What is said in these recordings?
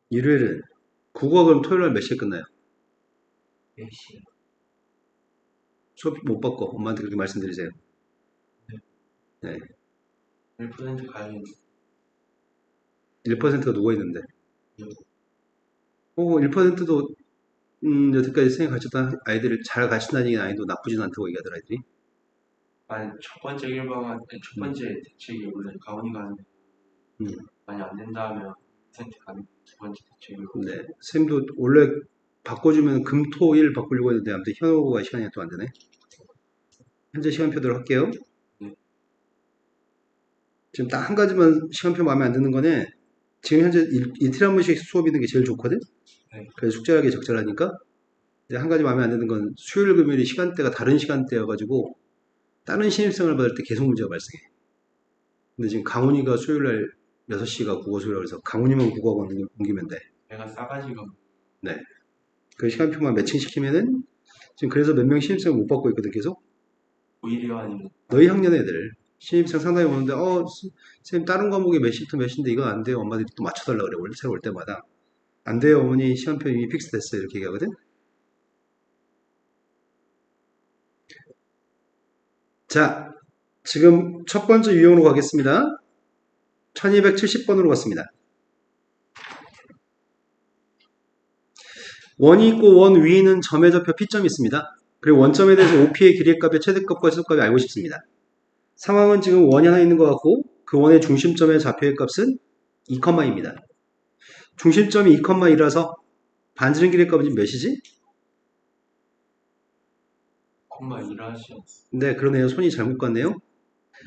일요일은 국어 그럼 토요일 날 몇 시에 끝나요? 4시. 수업 못 받고 엄마한테 그렇게 말씀드리세요. 네. 1% 가야겠네. 1%가 누워 있는데. 1%도 여태까지 생애 가르쳤던 아이들을 잘 가르친다는 얘기는 아니도 나쁘진 않다고 얘기하더라 애들이. 아니, 첫 번째 일방한, 첫 음, 번째 대책이 원래 가온이가 하는데, 음. 많이 안 된다 하면 퍼센트 가는 두 번째 대책이. 네. 쌤도 원래 바꿔주면 금, 토, 일 바꾸려고 했는데 아무튼 현호가 시간이 또 안 되네. 현재 시간표대로 할게요. 네. 지금 딱 한 가지만 시간표 마음에 안 드는 거네. 지금 현재 이틀에 한 번씩 수업 있는 게 제일 좋거든? 네. 그래서 숙제하기 적절하니까. 근데 한 가지 마음에 안 드는 건 수요일, 금요일이 시간대가 다른 시간대여가지고 다른 신입생을 받을 때 계속 문제가 발생해. 근데 지금 강훈이가 수요일 날 6시가 국어 수요일이라 그래서 강훈이만 국어학원 옮기면 돼. 내가 싸가지가 네. 그 시간표만 매칭시키면은 지금 그래서 몇 명 신입생을 못 받고 있거든, 계속. 오히려 아니면, 너희 학년 애들. 신입생 상당히 오는데, 선생님, 다른 과목이 몇 시부터 몇 시인데 이건 안 돼요. 엄마들이 또 맞춰달라 그래. 새로 올 때마다. 안 돼요, 어머니. 시간표 이미 픽스 됐어요. 이렇게 얘기하거든. 자, 지금 첫 번째 유형으로 가겠습니다. 1270번으로 갔습니다. 원이 있고 원 위에 있는 점의 좌표 P점이 있습니다. 그리고 원점에 대해서 OP의 길이의 값의 최대값과 최소값이 알고 싶습니다. 상황은 지금 원이 하나 있는 것 같고 그 원의 중심점의 좌표의 값은 2,2입니다. 중심점이 2,2라서 반지름 길이의 값은 몇이지? 콤마 일하시. 네, 그러네요. 손이 잘못 갔네요.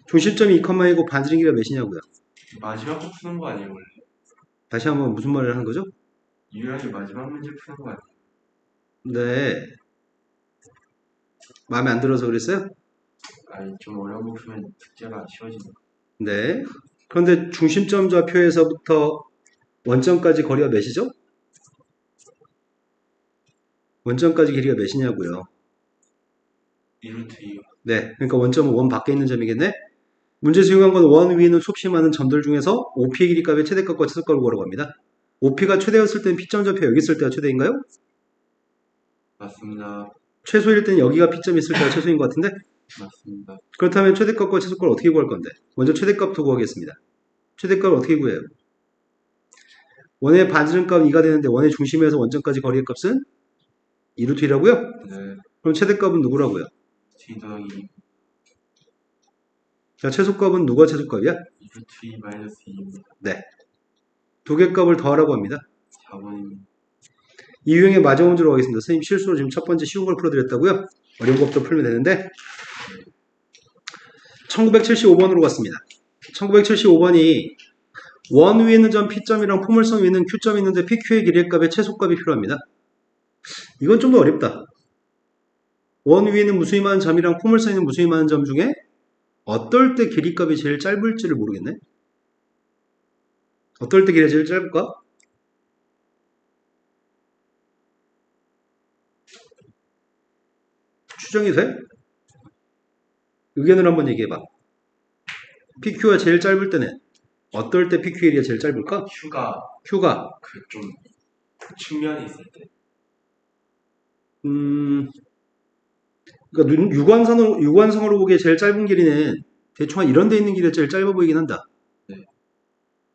중심점이 2,2고 반지름 길이가 몇이냐고요. 마지막 거 푸는 거 아니에요, 원래? 다시 한번 무슨 말을 하는 거죠? 유일하게 마지막 문제 푸는 거 아니에요? 네, 마음에 안 들어서 그랬어요? 아니, 좀 어려운 거 푸면 숙제가 쉬워지는 거. 네. 그런데 중심점 좌표에서부터 원점까지 거리가 몇이죠? 원점까지 길이가 몇이냐고요. 2루트 2. 네, 그러니까 원점은 원 밖에 있는 점이겠네? 문제 수용한 건 원 위에 있는 수없이 많은 점들 중에서 OP의 길이값의 최대값과 최소값을 구하라고 합니다. OP가 최대였을 때는 P점 좌표 여기 있을 때가 최대인가요? 맞습니다. 최소일 때는 여기가 P점이 있을 때가 최소인 것 같은데? 맞습니다. 그렇다면 최대값과 최소값을 어떻게 구할 건데? 먼저 최대값부터 구하겠습니다. 최대값을 어떻게 구해요? 원의 반지름값 2가 되는데 원의 중심에서 원점까지 거리의 값은 2루트 2라고요? 네. 그럼 최대값은 누구라고요? t 더하기 자, 최소값은 누가 최소값이야? 2루트 2 마이너스 2입니다. 네. 두 개 값을 더하라고 합니다. 4번입니다. 이 유형의 마지막 문제로 가겠습니다. 선생님 실수로 지금 첫 번째 쉬운 걸 풀어드렸다고요? 어려운 것부터 풀면 되는데 1975번으로 갔습니다. 1975번이 원 위에 있는 점 P점이랑 포물선 위에 있는 Q점이 있는데 PQ의 길이의 값의 최소값이 필요합니다. 이건 좀 더 어렵다. 원 위에 있는 무수히 많은 점이랑 포물선에 있는 무수히 많은 점 중에 어떨 때 길이값이 제일 짧을지를 모르겠네. 어떨 때 길이가 제일 짧을까? 추정이 돼? 의견을 한번 얘기해봐. PQ가 제일 짧을 때는 어떨 때 PQ 길이가 제일 짧을까? 휴가 Q가 그 좀 측면에 있을 때. 그러니까 유관성으로 보기에 제일 짧은 길이는 대충 한 이런 데 있는 길이가 제일 짧아 보이긴 한다. 네.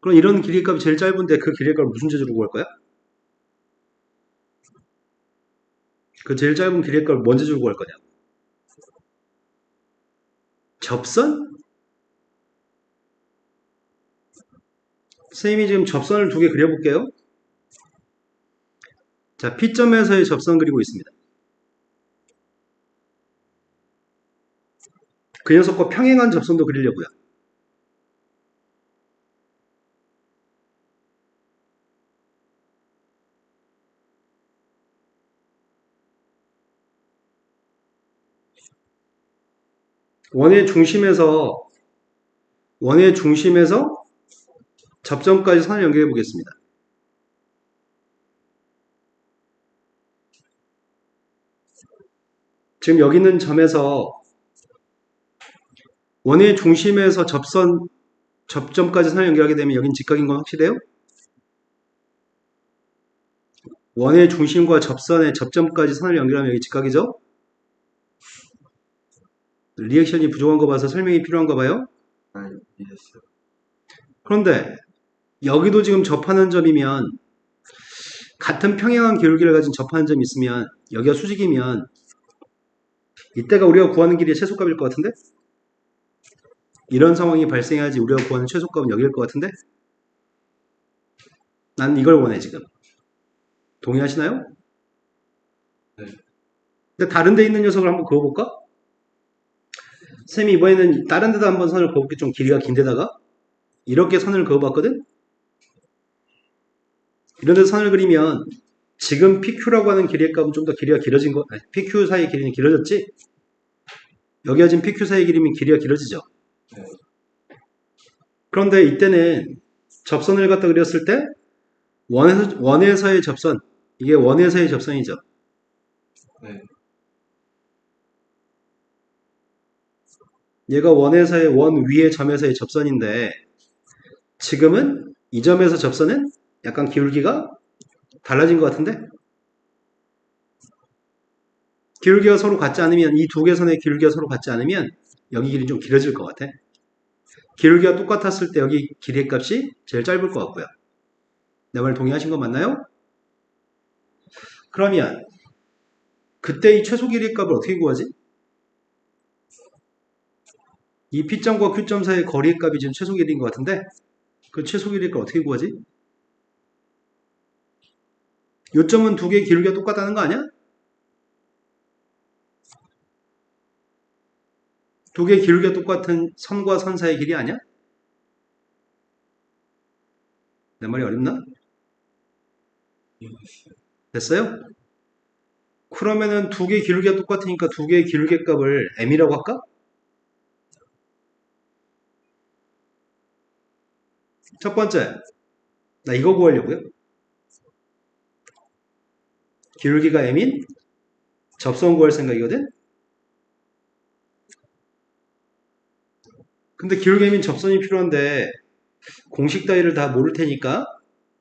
그럼 이런 길이 값이 제일 짧은데 그 길이 값을 무슨 재주로 구할 거야? 그 제일 짧은 길이 값을 뭔 재주로 구할 거냐? 접선? 선생님이 지금 접선을 두 개 그려볼게요. 자, P점에서의 접선 그리고 있습니다. 그 녀석과 평행한 접선도 그리려고요. 원의 중심에서 접점까지 선을 연결해 보겠습니다. 지금 여기 있는 점에서 원의 중심에서 접점까지 선을 연결하게 되면 여긴 직각인 건 확실해요? 자, 그럼 최대값은 어떻게 구할 거야? 최대값은 2루트 2 마이너스 2입니다. 네. 두 개 값을 더하라고 합니다. 4번입니다. 이유형의 마지막 문제로 가겠습니다. 1976번이 원이 있고 원 위에 있는 점 P점이랑 포물선 위에 있는 Q점이 있는데 PQ의 길이값의 최대값과 최소값을 구하라고 합니다. 원의 중심에서 접선까지 선을 연결하게 되면 여긴 직각인 건 확실해요? 원의 중심과 접선의 접점까지 선을 연결하면 여기 직각이죠? 리액션이 부족한 거 봐서 설명이 필요한가 봐요? 아니, 이해했어요. 그런데 여기도 지금 접하는 점이면 같은 평행한 기울기를 가진 접하는 점이 있으면 여기가 수직이면 이때가 우리가 구하는 길이의 최소값일 것 같은데? 이런 상황이 발생해야지 우리가 구하는 최소값은 여기일 것 같은데? 난 이걸 원해 지금. 동의하시나요? 네. 근데 다른 데 있는 녀석을 한번 그어볼까? 쌤이 이번에는 다른 데다 한번 선을 그어볼게. 좀 길이가 긴 데다가 이렇게 선을 그어봤거든? 이런 데서 선을 그리면 지금 PQ라고 하는 길이의 값은 좀 더 길이가 길어진 거, 아니, PQ 사이의 길이는 길어졌지? 여기가 지금 PQ 사이의 길이면 길이가 길어지죠? 네. 그런데 이때는 접선을 갖다 그렸을 때 원에서의 접선, 이게 원에서의 접선이죠. 네. 얘가 원에서의 원 위의 점에서의 접선인데 지금은 이 점에서 접선은 약간 기울기가 달라진 것 같은데? 기울기가 서로 같지 않으면 이 두 개 선의 기울기가 서로 같지 않으면 여기 길이 좀 길어질 것 같아. 기울기가 똑같았을 때 여기 길이의 값이 제일 짧을 것 같고요. 내 말 동의하신 거 맞나요? 그러면 그때 이 최소 길이의 값을 어떻게 구하지? 이 P점과 Q점 사이의 거리의 값이 지금 최소 길이인 것 같은데 그 최소 길이의 값 어떻게 구하지? 요점은 두 개의 기울기가 똑같다는 거 아니야? 두 개의 기울기가 똑같은 선과 선 사이의 길이 아니야? 내 말이 어렵나? 이해했어요. 됐어요? 그러면은 두 개의 기울기가 똑같으니까 두 개의 기울기 값을 m이라고 할까? 첫 번째, 나 이거 구하려고요. 기울기가 m인 접선 구할 생각이거든? 근데 기울기 m인 접선이 필요한데 공식 따위를 다 모를 테니까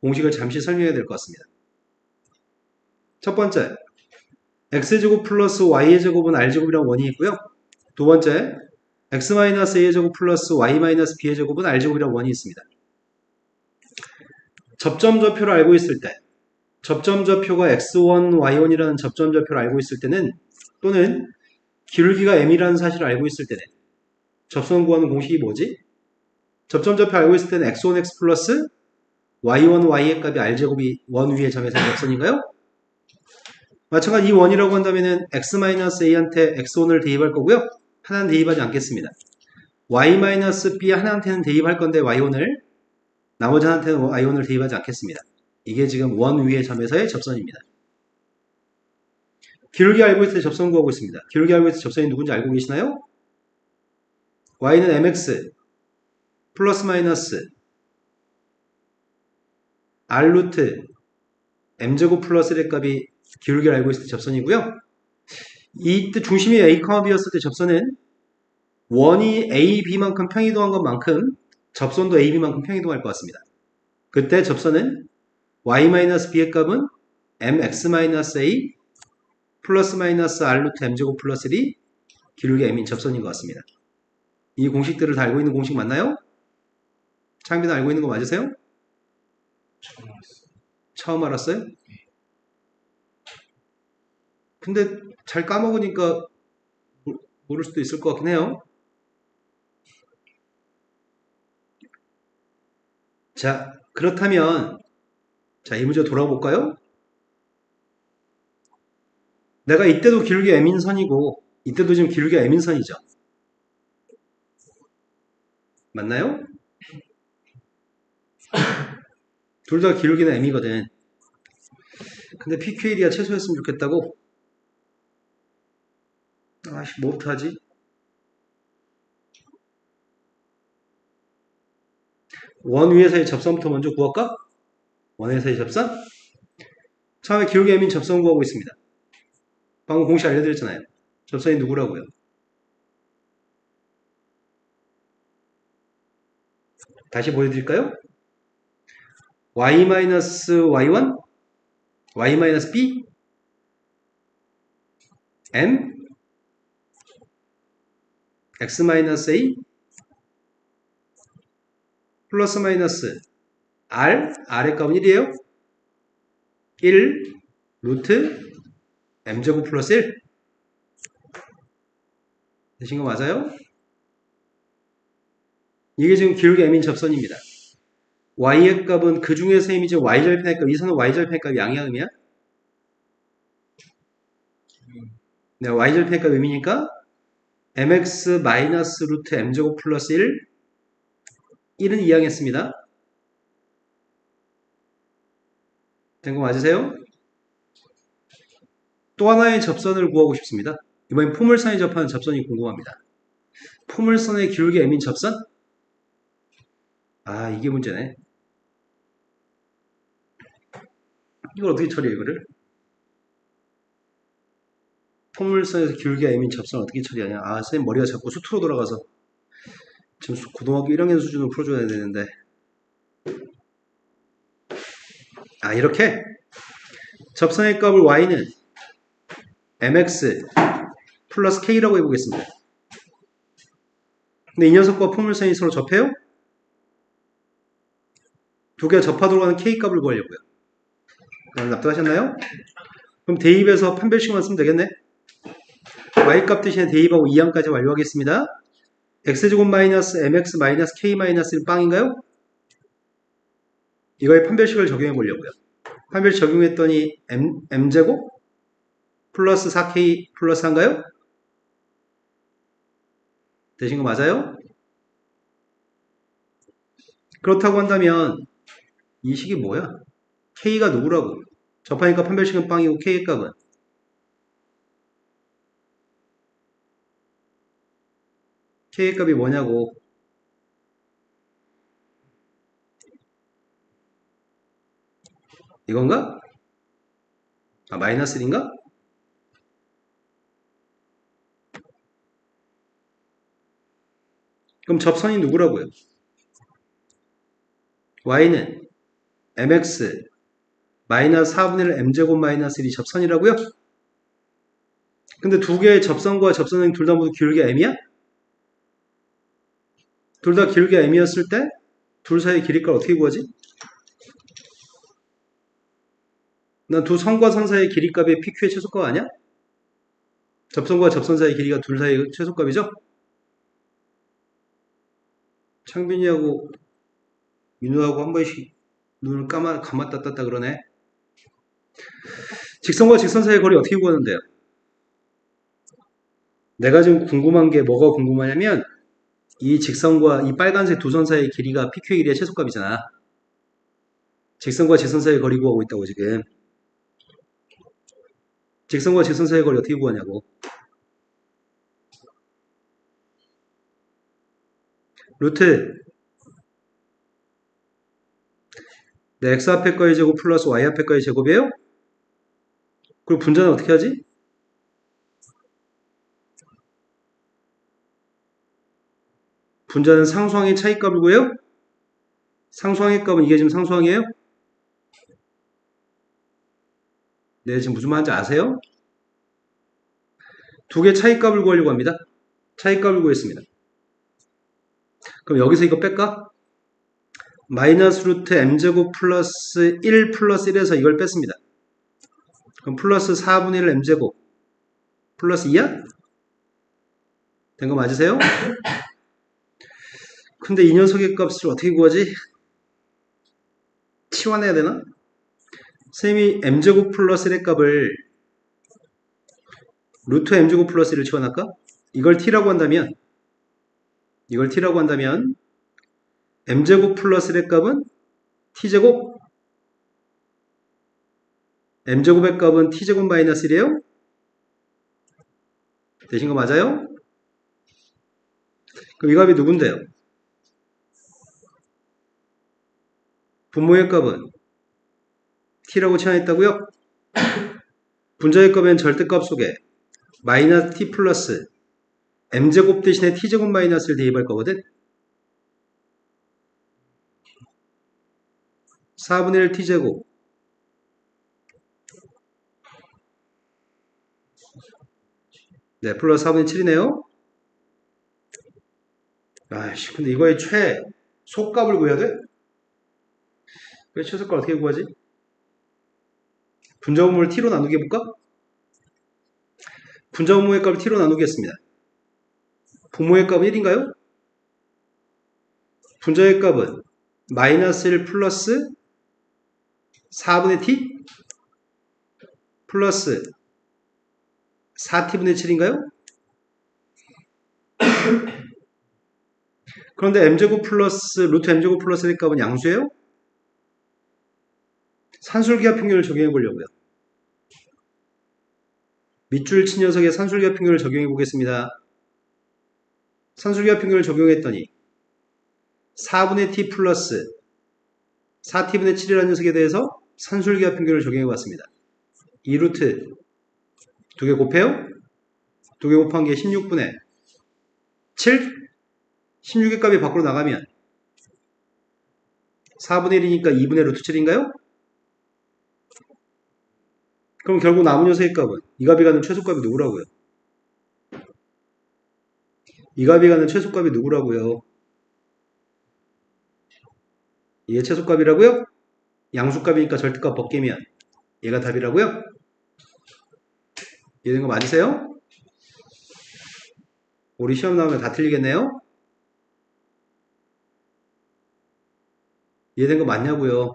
공식을 잠시 설명해야 될 것 같습니다. 첫 번째, x제곱 플러스 y의 제곱은 r제곱이랑 원이 있고요. 두 번째, x-a의 제곱 플러스 y-b의 제곱은 r제곱이랑 원이 있습니다. 접점 좌표를 알고 있을 때 접점 좌표가 x1, y1이라는 접점 좌표를 알고 있을 때는 또는 기울기가 m이라는 사실을 알고 있을 때는 접선 구하는 공식이 뭐지? 접점 좌표 알고 있을 때는 x1x 플러스 y1, y의 값이 r제곱이 원 위의 점에서의 접선인가요? 마찬가지 이 원이라고 한다면 x-a한테 x1을 대입할 거고요. 하나는 대입하지 않겠습니다. y-b 하나한테는 대입할 건데 y1을 나머지 하나한테는 y1을 대입하지 않겠습니다. 이게 지금 원 위의 점에서의 접선입니다. 기울기 알고 있을 때 접선 구하고 있습니다. 기울기 알고 있을 때 접선이 누군지 알고 계시나요? y는 mx 플러스 마이너스 r 루트 m제곱 플러스 1의 값이 기울기를 알고 있을 때 접선이고요. 이때 중심이 a, b였을 때 접선은 원이 a, b만큼 평이동한 것만큼 접선도 a, b만큼 평이동할 것 같습니다. 그때 접선은 y-b의 값은 mx-a 플러스 마이너스 r 루트 m제곱 플러스 1이 기울기 m인 접선인 것 같습니다. 이 공식들을 다 알고 있는 공식 맞나요? 창빈 알고 있는 거 맞으세요? 처음 알았어요. 처음 알았어요? 근데 잘 까먹으니까 모를 수도 있을 것 같긴 해요. 자, 그렇다면 자, 이 문제 돌아볼까요? 내가 이때도 기울기 m인 선이고 이때도 지금 기울기 m인 선이죠. 맞나요? 둘 다 기울기는 m이거든. 근데 PQAD가 최소였으면 좋겠다고? 아씨, 뭐부터 하지? 원 위에서의 접선부터 먼저 구할까? 원에서의 접선? 처음에 기울기 m인 접선 구하고 있습니다. 방금 공식 알려드렸잖아요. 접선이 누구라고요? 다시 보여드릴까요? y-y1 y 마이너스 b m x 마이너스 a 플러스 마이너스 r의 값은 1이에요. 1 루트 m제곱 플러스 1 되신 거 맞아요? 이게 지금 기울기 m인 접선입니다. y의 값은 그 중에서 이미 지금 y절편의 값, 이 선은 y절편의 값이 양이야, 음이야? 네, y절편의 값 음이니까 mx 마이너스 루트 m제곱 플러스 1은 이항했습니다. 된 거 맞으세요? 또 하나의 접선을 구하고 싶습니다. 이번엔 포물선에 접하는 접선이 궁금합니다. 포물선의 기울기 m인 접선? 아, 이게 문제네. 이걸 어떻게 처리해, 이거를? 포물선에서 기울기 m인 접선 어떻게 처리하냐? 아, 선생님 머리가 자꾸 수투로 돌아가서 지금 고등학교 1학년 수준으로 풀어줘야 되는데. 아, 이렇게 접선의 값을 y는 mx 플러스 k라고 해보겠습니다. 근데 이 녀석과 포물선이 서로 접해요? 두 개가 접하도록 하는 k 값을 구하려고요. 그럼 납득하셨나요? 그럼 대입해서 판별식만 쓰면 되겠네? y값 대신에 대입하고 2항까지 완료하겠습니다. x제곱 마이너스 mx 마이너스 k 마이너스 1 빵인가요? 이거에 판별식을 적용해 보려고요. 판별식 적용했더니 m제곱 플러스 4k 플러스 4인가요? 되신 거 맞아요? 그렇다고 한다면 이 식이 뭐야? k가 누구라고? 접하니까 판별식은 빵이고 k의 값은 k의 값이 뭐냐고. 이건가? 아, 마이너스 1인가? 그럼 접선이 누구라고요? y는 mx 마이너스 4분의 1 m제곱 마이너스 1이 접선이라고요? 근데 두 개의 접선과 접선은 둘 다 모두 기울기 m이야? 둘 다 기울기 m이었을 때 둘 사이의 길이값을 어떻게 구하지? 난 두 선과 선 사이의 길이값이 PQ의 최소값 아니야? 접선과 접선 사이의 길이가 둘 사이의 최소값이죠? 창빈이하고 민우하고 한 번씩 눈을 감았다 떴다 그러네. 직선과 직선 사이의 거리 어떻게 구하는데요? 내가 지금 궁금한 게 뭐가 궁금하냐면 이 직선과 이 빨간색 두 선 사이의 길이가 PQ의 길이의 최소값이잖아. 직선과 직선 사이의 거리 구하고 있다고 지금. 직선과 직선 사이의 거리 어떻게 구하냐고. 루트 네, x 앞에 거의 제곱 플러스 y 앞에 거의 제곱이에요? 그리고 분자는 어떻게 하지? 분자는 상수항의 차이값을 구해요? 상수항의 값은 이게 지금 상수항이에요? 네, 지금 무슨 말인지 아세요? 두 개 차이값을 구하려고 합니다. 차이값을 구했습니다. 그럼 여기서 이거 뺄까? 마이너스 루트 m제곱 플러스 1 플러스 1에서 이걸 뺐습니다. 그럼 플러스 4분의 1 m제곱 플러스 2야? 된 거 맞으세요? 근데 이 녀석의 값을 어떻게 구하지? 치환해야 되나? 선생님이 m제곱 플러스 1의 값을 루트 m제곱 플러스 1을 치환할까? 이걸 t라고 한다면 m제곱 플러스 1의 값은 t제곱 m제곱의 값은 t제곱 마이너스 1이에요? 되신 거 맞아요? 그럼 이 값이 누군데요? 분모의 값은 t라고 치환했다고요? 분자의 값은 절대값 속에 마이너스 t 플러스 m제곱 대신에 t제곱 마이너스를 대입할 거거든? 4분의 1 t제곱 네, 플러스 4분의 7이네요. 아이씨, 근데 이거의 최소값을 구해야 돼? 왜 최소값 어떻게 구하지? 분자분모를 t로 나누게 해볼까? 분자분모의 값을 t로 나누겠습니다. 분모의 값은 1인가요? 분자의 값은 마이너스 1 플러스 4분의 t 플러스 4t분의 7인가요? 그런데 m제곱 플러스 루트 m제곱 플러스 1의 값은 양수예요? 산술기하 평균을 적용해 보려고요. 밑줄 친 녀석의 산술기하 평균을 적용해 보겠습니다. 산술기하 평균을 적용했더니 4분의 t 플러스 4t분의 7이라는 녀석에 대해서 산술기하 평균을 적용해 봤습니다. 2루트 2개 곱해요? 2개 곱한 게 16분의 7? 16의 값이 밖으로 나가면 4분의 1이니까 2분의 루트 7인가요? 그럼 결국 남은 녀석의 값은 이 값이 가는 최소값이 누구라고요? 이 값이 가는 최소값이 누구라고요? 이게 최소값이라고요? 양수값이니까 절대값 벗기면 얘가 답이라고요? 이해된 거 맞으세요? 우리 시험 나오면 다 틀리겠네요? 이해된 거 맞냐고요?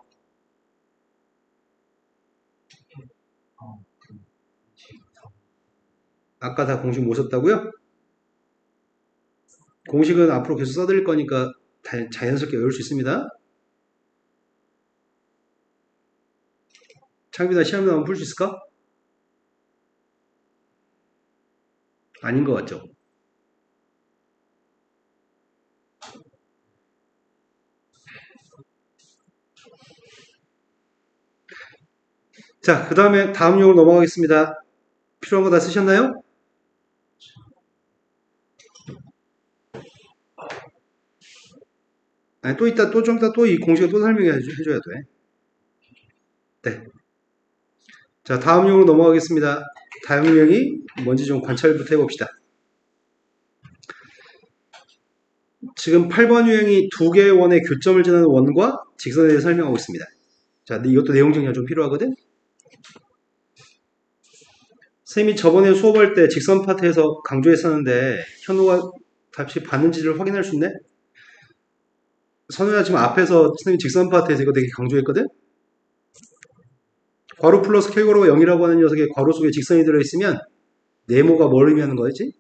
아까 다 공식 못 썼다고요? 공식은 앞으로 계속 써드릴 거니까 자연스럽게 외울 수 있습니다. 창빈아 시험 나오면 풀 수 있을까? 아닌 것 같죠? 자, 그 다음에 다음 용어로 넘어가겠습니다. 필요한 거 다 쓰셨나요? 아니, 또 이따, 또 좀 이따 또 이 공식을 또 해줘야 돼. 네. 자, 다음 용어로 넘어가겠습니다. 다음 유형이 뭔지 좀 관찰부터 해봅시다. 지금 8번 유형이 두 개의 원의 교점을 지나는 원과 직선에 대해 설명하고 있습니다. 자, 이것도 내용 정리가 좀 필요하거든? 선생님이 저번에 수업할 때 직선 파트에서 강조했었는데 현우가 다시 봤는지를 확인할 수 있네? 선우야 지금 앞에서 선생님이 직선 파트에서 이거 되게 강조했거든? 괄호 플러스 K괄호가 0이라고 하는 녀석에 괄호 속에 직선이 들어있으면 네모가 뭘 의미하는 거였지?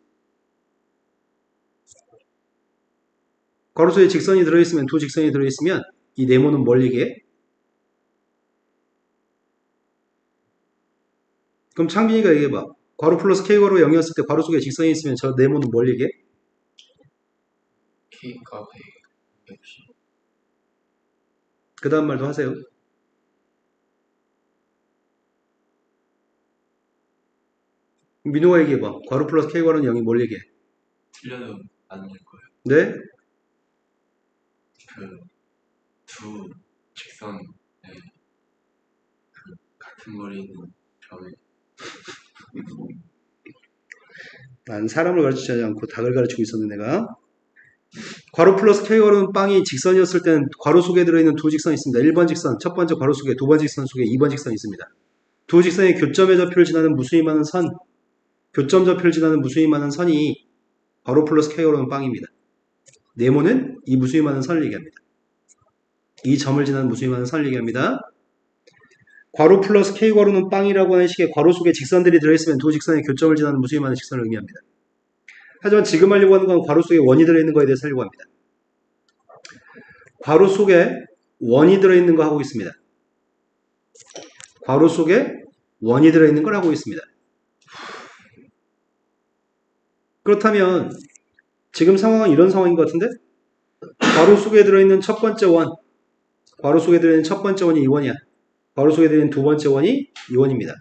괄호 속에 직선이 들어있으면 두 직선이 들어있으면 이 네모는 뭘 얘기해? 그럼 창빈이가 얘기해봐. 괄호 플러스 K괄호가 0이었을 때 괄호 속에 직선이 있으면 저 네모는 뭘 얘기해? K값의 역시 그 다음 말도 하세요. 민호가 얘기해봐. 괄호 플러스 K괄호는 0이 뭘 얘기해? 틀려도 안 될 거예요. 네? 그 두 직선의 그 같은 거리에 있는 점에 난 사람을 가르치지 않고 닭을 가르치고 있었는 내가. 괄호 플러스 K괄호는 빵이 직선이었을 때는 괄호 속에 들어있는 두 직선이 있습니다. 1번 직선, 첫 번째 괄호 속에, 두 번째 직선 속에 2번 직선이 있습니다. 두 직선의 교점의 좌표를 지나는 무수히 많은 선, 교점 좌표를 지나는 무수히 많은 선이 괄호 플러스 K괄호는 빵입니다. 네모는 이 무수히 많은 선을 얘기합니다. 이 점을 지나는 무수히 많은 선을 얘기합니다. 괄호 플러스 K괄호는 빵이라고 하는 식의 괄호 속에 직선들이 들어있으면 두 직선의 교점을 지나는 무수히 많은 직선을 의미합니다. 하지만 지금 하려고 하는 건 괄호 속에 원이 들어있는 거에 대해서 하려고 합니다. 괄호 속에 원이 들어있는 거 하고 있습니다. 괄호 속에 원이 들어있는 걸 하고 있습니다. 그렇다면 지금 상황은 이런 상황인 것 같은데 괄호 속에 들어있는 첫 번째 원, 괄호 속에 들어있는 첫 번째 원이 2원이야. 괄호 속에 들어있는 두 번째 원이 2원입니다.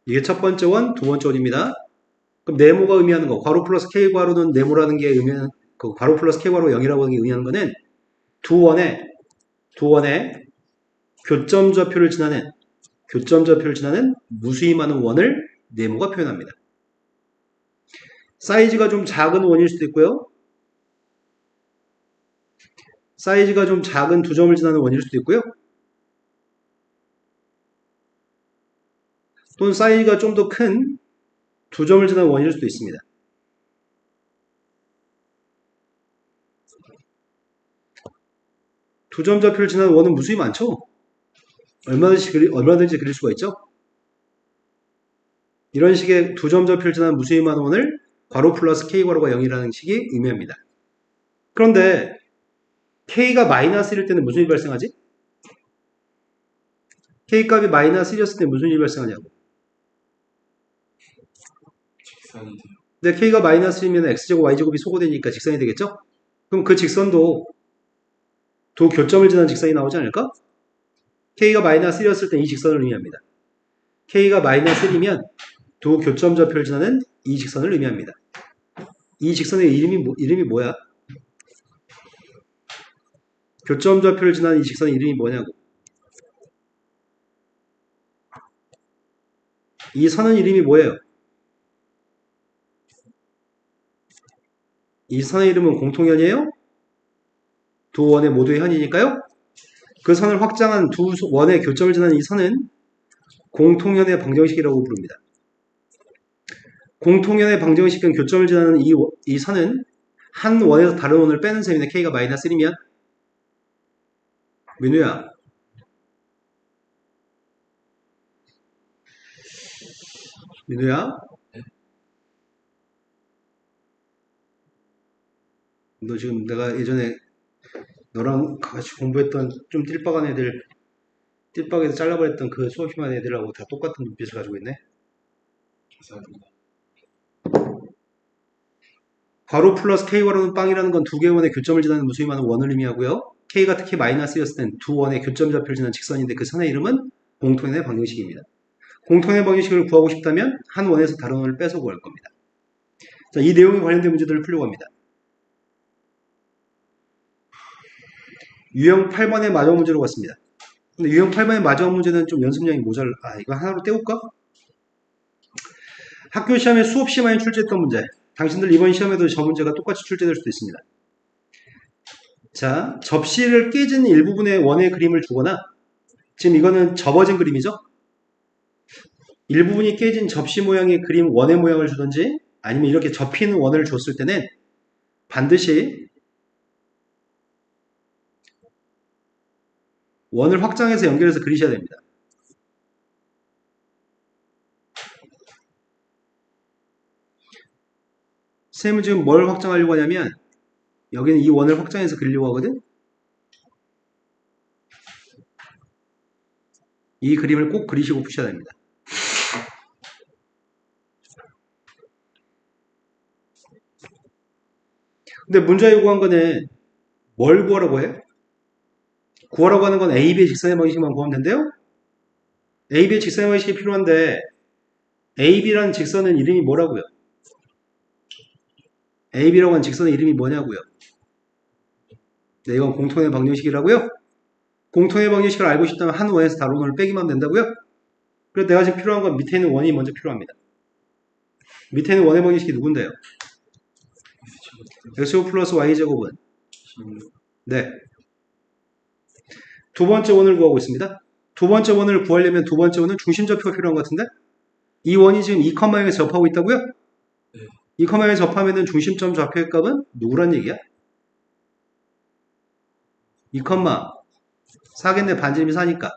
이게 첫 번째 원, 두 번째 원입니다. 그럼 네모가 의미하는 거, 괄호 플러스 K 괄호는 네모라는 게 의미하는, 그 괄호 플러스 K 괄호 0이라고 하는 게 의미하는 거는 두 원의 교점좌표를 지나는 무수히 많은 원을 네모가 표현합니다. 사이즈가 좀 작은 원일 수도 있고요. 사이즈가 좀 작은 두 점을 지나는 원일 수도 있고요. 또는 사이즈가 좀 더 큰 두 점을 지나는 원일 수도 있습니다. 두 점 좌표를 지나는 원은 무수히 많죠? 얼마든지 그릴 수가 있죠? 이런 식의 두 점 좌표를 지나는 무수히 많은 원을 괄호 플러스 k 괄호가 0이라는 식이 의미합니다. 그런데 k가 마이너스 1일 때는 무슨 일이 발생하지? k 값이 마이너스 1이었을 때 무슨 일이 발생하냐고. 직선이 돼요. 근데 k가 마이너스 1이면 x제곱 y제곱이 소거되니까 직선이 되겠죠? 그럼 그 직선도 두 교점을 지나는 직선이 나오지 않을까? k가 마이너스 1이었을 때 이 직선을 의미합니다. k가 마이너스 1이면 두 교점 좌표를 지나는 이 직선을 의미합니다. 이 직선의 이름이 뭐야? 교점 좌표를 지나는 이 직선의 이름이 뭐냐고. 이 선은 이름이 뭐예요? 이 선의 이름은 공통현이에요? 두 원의 모두의 현이니까요. 그 선을 확장한 두 원의 교점을 지나는 이 선은 공통현의 방정식이라고 부릅니다. 공통현의 방정식은 교점을 지나는 이 선은 한 원에서 다른 원을 빼는 셈인데 k가 마이너스 1이면 민우야, 너 지금 내가 예전에 너랑 같이 공부했던 좀 띨빡한 애들, 띨빡에서 잘라버렸던 그 수업시만 애들하고 다 똑같은 눈빛을 가지고 있네. 죄송합니다. 괄호 플러스 k 괄호는 빵이라는 건 두 개의 원의 교점을 지나는 무수히 많은 원을 의미하고요. k가 특히 마이너스였을 땐 두 원의 교점 좌표를 지나는 직선인데 그 선의 이름은 공통의 방정식입니다. 공통의 방정식을 구하고 싶다면 한 원에서 다른 원을 빼서 구할 겁니다. 자, 이 내용에 관련된 문제들을 풀려고 합니다. 유형 8번의 마지막 문제로 갔습니다. 근데 유형 8번의 마지막 문제는 좀 연습량이 모자라. 이거 하나로 때울까? 학교 시험에 수업 시험에 출제했던 문제. 당신들 이번 시험에도 저 문제가 똑같이 출제될 수도 있습니다. 자, 접시를 깨진 일부분의 원의 그림을 주거나, 지금 이거는 접어진 그림이죠? 일부분이 깨진 접시 모양의 그림 원의 모양을 주든지, 아니면 이렇게 접히는 원을 줬을 때는 반드시 원을 확장해서 연결해서 그리셔야 됩니다. 선생님은 지금 뭘 확장하려고 하냐면 여기는 이 원을 확장해서 그리려고 하거든. 이 그림을 꼭 그리시고 푸셔야 됩니다. 근데 문제가 요구한 거는 뭘 구하라고 해? 구하라고 하는 건 A, B의 직선의 방식만 구하면 된대요? A, B의 직선의 방식이 필요한데 A, B라는 직선은 이름이 뭐라고요? A, B라고 하는 직선의 이름이 뭐냐고요? 네, 이건 공통의 방정식이라고요? 공통의 방정식을 알고 싶다면 한 원에서 다른 원을 빼기만 하면 된다고요? 그래서 내가 지금 필요한 건 밑에 있는 원이 먼저 필요합니다. 밑에 있는 원의 방정식이 누군데요? x제곱 플러스 y제곱은? 네. 두 번째 원을 구하고 있습니다. 두 번째 원을 구하려면 두 번째 원은 중심좌표가 필요한 것 같은데? 이 원이 지금 2,0에 접하고 있다고요? 네. 2,0에 접하면 중심점 좌표의 값은 누구란 얘기야? 2, 4겠네. 반지름이 4니까.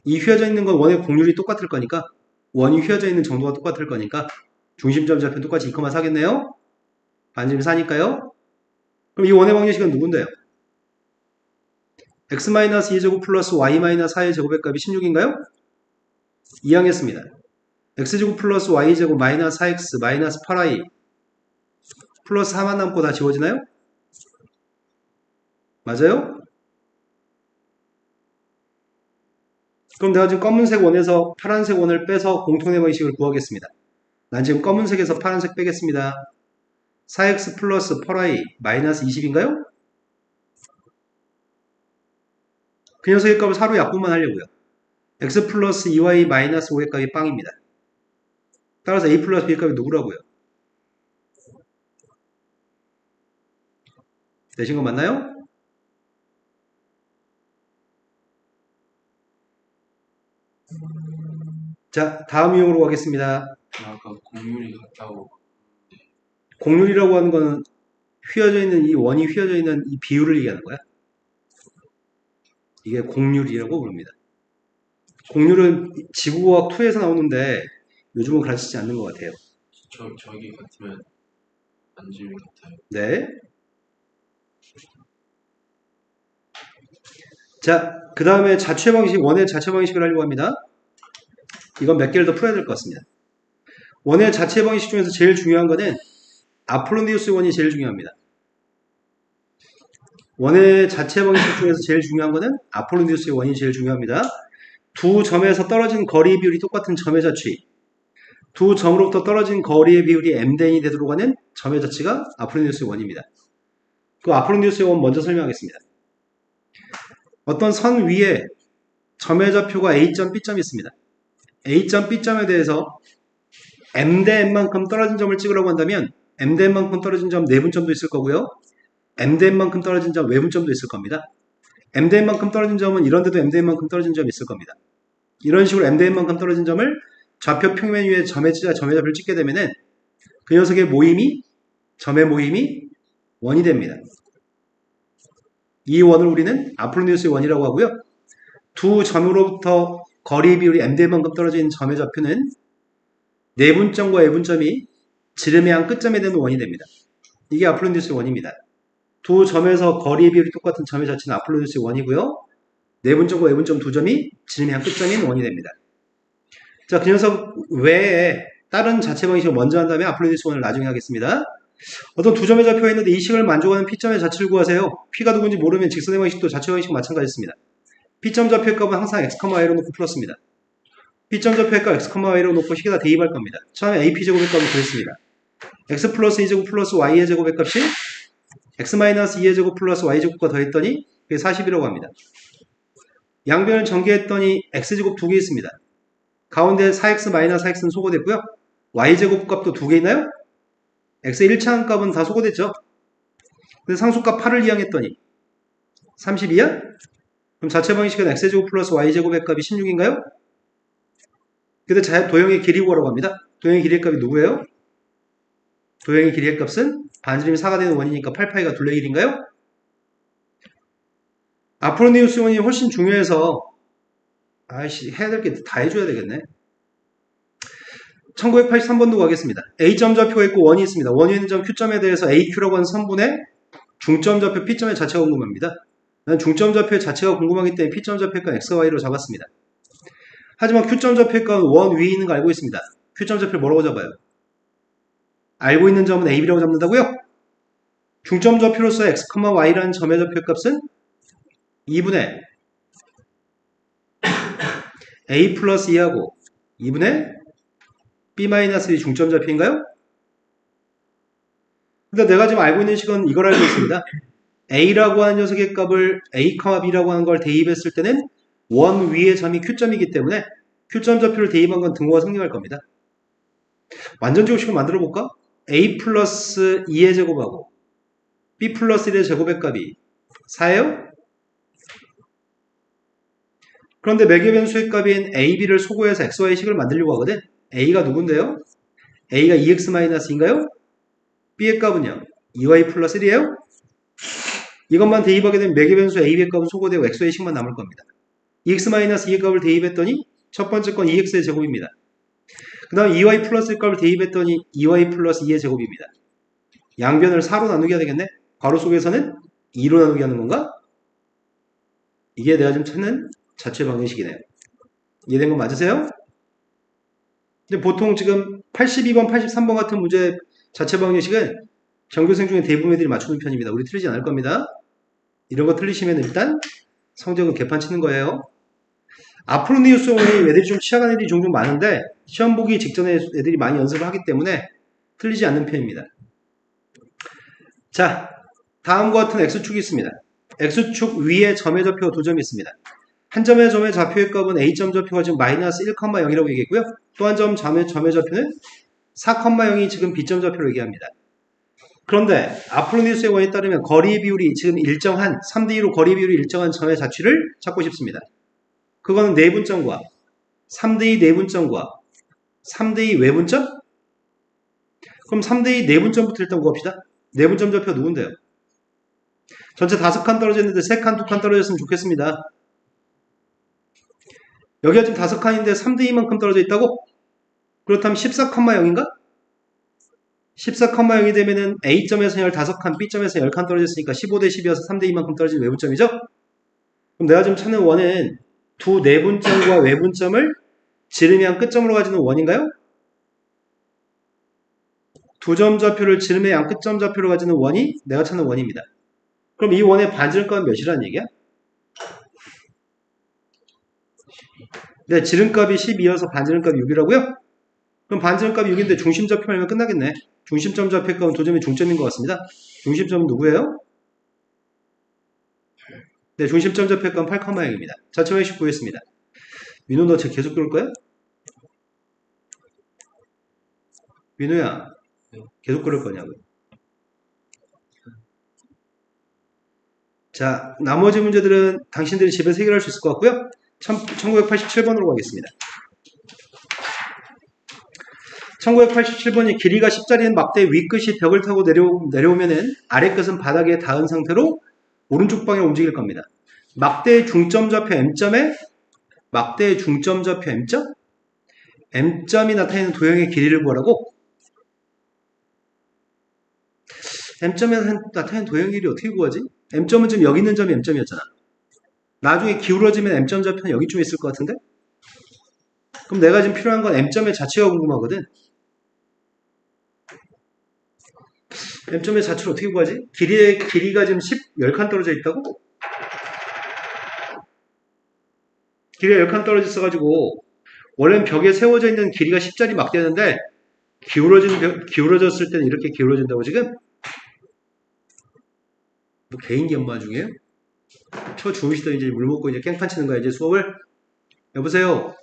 이 휘어져 있는 건 원의 곡률이 똑같을 거니까, 원이 휘어져 있는 정도가 똑같을 거니까 중심점 좌표는 똑같이 2,4겠네요. 반지름이 4니까요. 그럼 이 원의 방정식은 누군데요? x-2제곱 플러스 y-4의 제곱의 값이 16인가요? 이항했습니다. x제곱 플러스 y제곱 마이너스 4x 마이너스 8y 플러스 4만 남고 다 지워지나요? 맞아요? 그럼 내가 지금 검은색 원에서 파란색 원을 빼서 공통의 방식을 구하겠습니다. 난 지금 검은색에서 파란색 빼겠습니다. 4x 플러스 8y 마이너스 20인가요? 그 녀석의 값을 4로 약분만 하려고요. x 플러스 2y 마이너스 5의 값이 빵입니다. 따라서 a 플러스 b의 값이 누구라고요? 내신 거 맞나요? 자, 다음 유형으로 가겠습니다. 아까 공률이 같다고. 공률이라고 하는 거는 휘어져 있는 이 원이 휘어져 있는 이 비율을 얘기하는 거야. 이게 공률이라고 부릅니다. 공률은 지구과학 2에서 나오는데 요즘은 가르치지 않는 것 같아요. 저기 같으면 안지미 같아요. 네. 자, 그 다음에 자취 방식, 원의 자취 방식을 하려고 합니다. 이건 몇 개를 더 풀어야 될 것 같습니다. 원의 자취 방식 중에서 제일 중요한 거는 아폴로니우스 원이 제일 중요합니다. 원의 자체 방식 중에서 제일 중요한 거는 아폴로니우스의 원이 제일 중요합니다. 두 점에서 떨어진 거리 비율이 똑같은 점의 자취. 두 점으로부터 떨어진 거리의 비율이 m대인이 되도록 하는 점의 자취가 아폴로니우스의 원입니다. 그 아폴로니우스의 원 먼저 설명하겠습니다. 어떤 선 위에 점의 좌표가 A점, B점이 있습니다. A점, B점에 대해서 m대 n만큼 떨어진 점을 찍으라고 한다면 m대 n만큼 떨어진 점 내분점도 있을 거고요. m대 n만큼 떨어진 점 외분점도 있을 겁니다. m대 n만큼 떨어진 점은 이런 데도 m대 n만큼 떨어진 점이 있을 겁니다. 이런 식으로 m대 n만큼 떨어진 점을 좌표 평면 위에 점의 좌표를 찍게 되면은 그 녀석의 모임이 점의 모임이 원이 됩니다. 이 원을 우리는 아폴로니우스의 원이라고 하고요. 두 점으로부터 거리 비율이 m대 n만큼 떨어진 점의 좌표는 내분점과 외분점이 지름의 한 끝점에 되는 원이 됩니다. 이게 아폴로니우스의 원입니다. 두 점에서 거리 비율이 똑같은 점의 자체는 아폴로니우스의 원이고요. 내분점과 외분점 두 점이 지름의 한 끝점인 원이 됩니다. 자, 그 녀석 외에 다른 자체 방식을 먼저 한 다음에 아폴로니우스 원을 나중에 하겠습니다. 어떤 두 점의 좌표가 있는데 이 식을 만족하는 P점의 자체를 구하세요. P가 누군지 모르면 직선의 방식도 자체 방식과 마찬가지입니다. P점 좌표의 값은 항상 x, y로 놓고 플러스입니다. P점 좌표의 값 x, y로 놓고 식에다 대입할 겁니다. 처음에 AP제곱의 값을 구했습니다. x 플러스 2제곱 플러스 y의 제곱의 값이 x 마이너스 2의 제곱 플러스 y제곱과 더했더니 그게 40이라고 합니다. 양변을 전개했더니 x제곱 2개 있습니다. 가운데 4x 마이너스 4x는 소거됐고요. y제곱 값도 2개 있나요? x의 1차항 값은 다 소거됐죠. 근데 상수값 8을 이항했더니 32야? 그럼 자체 방식은 x제곱 플러스 y제곱의 값이 16인가요? 근데 도형의 길이 구하라고 합니다. 도형의 길이의 값이 누구예요? 도형의 길이의 값은 반지름이 4가 되는 원이니까 8파이가 둘레 길인가요? 아폴로니우스 원이 훨씬 중요해서 해야 될 게 다 해줘야 되겠네. 1983번도 가겠습니다. A점 좌표가 있고 원이 있습니다. 원이 있는 점 Q점에 대해서 AQ라고 하는 선분의 중점 좌표 P점의 자체가 궁금합니다. 난 중점 좌표의 자체가 궁금하기 때문에 P점 좌표의 값 X, Y로 잡았습니다. 하지만 Q점 좌표의 값은 원 위에 있는 거 알고 있습니다. Q점 좌표를 뭐라고 잡아요? 알고 있는 점은 A, B라고 잡는다고요? 중점 좌표로서 X, Y라는 점의 좌표의 값은 2분의 A 플러스 2하고 2분의 B-2 중점 좌표인가요? 근데 내가 지금 알고 있는 식은 이걸 알고 있습니다. A라고 하는 녀석의 값을 A, B라고 하는 걸 대입했을 때는 원 위의 점이 Q점이기 때문에 Q점 좌표를 대입한 건 등호가 성립할 겁니다. 완전 제곱식을 만들어 볼까? A 플러스 2의 제곱하고 B 플러스 1의 제곱의 값이 4예요? 그런데 매개 변수의 값인 A, B를 소거해서 X, Y식을 만들려고 하거든. A가 누군데요? A가 2x-2인가요? B의 값은요? 2y 플러스 1이에요? 이것만 대입하게 되면 매개 변수 A, B의 값은 소거되고 X, Y식만 남을 겁니다. 2x-2의 값을 대입했더니 첫 번째 건 2x의 제곱입니다. 그 다음 2y 플러스 1 값을 대입했더니 2y 플러스 2의 제곱입니다. 양변을 4로 나누게 해야 되겠네? 괄호 속에서는 2로 나누게 하는 건가? 이게 내가 지금 찾는 자체 방정식이네요. 이해된 거 맞으세요? 근데 보통 지금 82번, 83번 같은 문제 자체 방정식은 전교생 중에 대부분 애들이 맞추는 편입니다. 우리 틀리지 않을 겁니다. 이런 거 틀리시면 일단 성적은 개판 치는 거예요. 아폴로니우스 원이 애들이 좀 취약한 애들이 종종 많은데 시험 보기 직전에 애들이 많이 연습을 하기 때문에 틀리지 않는 편입니다. 자, 다음과 같은 X축이 있습니다. X축 위에 점의 좌표가 두 점이 있습니다. 한 점의 좌표의 값은 A점 좌표가 지금 마이너스 1,0이라고 얘기했고요. 또 한 점 점의 좌표는 4,0이 지금 B점 좌표로 얘기합니다. 그런데 아폴로니우스의 원에 따르면 거리 비율이 지금 일정한 3대2로 거리 비율이 일정한 점의 자취를 찾고 싶습니다. 그거는 내분점과 3대2 내분점과 3대2 외분점? 그럼 3대2 내분점부터 일단 구합시다. 내분점 좌표가 누군데요? 전체 5칸 떨어졌는데 3칸, 2칸 떨어졌으면 좋겠습니다. 여기가 지금 5칸인데 3대2만큼 떨어져 있다고? 그렇다면 14,0인가? 14,0이 되면은 A점에서 15칸, B점에서 10칸 떨어졌으니까 15대 12여서 3대2만큼 떨어진 외분점이죠? 그럼 내가 지금 찾는 원은 두 내분점과 외분점을 지름의 끝점으로 가지는 원인가요? 두 점 좌표를 지름의 양 끝점 좌표로 가지는 원이 내가 찾는 원입니다. 그럼 이 원의 반지름값은 몇이라는 얘기야? 네, 지름값이 12여서 반지름값이 6이라고요? 그럼 반지름값이 6인데 중심 좌표 알면 끝나겠네. 중심점 좌표의 값은 도점이 중점인 것 같습니다. 중심점은 누구예요? 네, 중심점 좌표의 값은 8,0입니다. 자체 방식 구했습니다. 민호 너 계속 그럴 거야? 민호야, 계속 그럴 거냐고. 자, 나머지 문제들은 당신들이 집에서 해결할 수 있을 것 같고요. 1987번으로 가겠습니다. 1987번이 길이가 10짜리인 막대 윗끝이 벽을 타고 내려오면은 아래 끝은 바닥에 닿은 상태로 오른쪽 방향 움직일 겁니다. 막대의 중점 좌표 M점에 막대의 중점 좌표 M점? M점이 나타내는 도형의 길이를 구하라고? M점에서 나타내는 도형 길이 어떻게 구하지? M점은 지금 여기 있는 점이 M점이었잖아. 나중에 기울어지면 M점 좌표는 여기쯤에 있을 것 같은데? 그럼 내가 지금 필요한 건 M점의 자체가 궁금하거든. M점의 자체를 어떻게 구하지? 길이가 지금 10칸 떨어져 있다고? 길이가 10칸 떨어져 있어가지고 원래는 벽에 세워져 있는 길이가 10짜리 막대였는데 기울어졌을 때는 이렇게 기울어진다고 지금? 뭐 개인기 엄마 중이에요? 쳐 주무시더니 이제 물 먹고 이제 깽판 치는 거야 이제 수업을? 여보세요?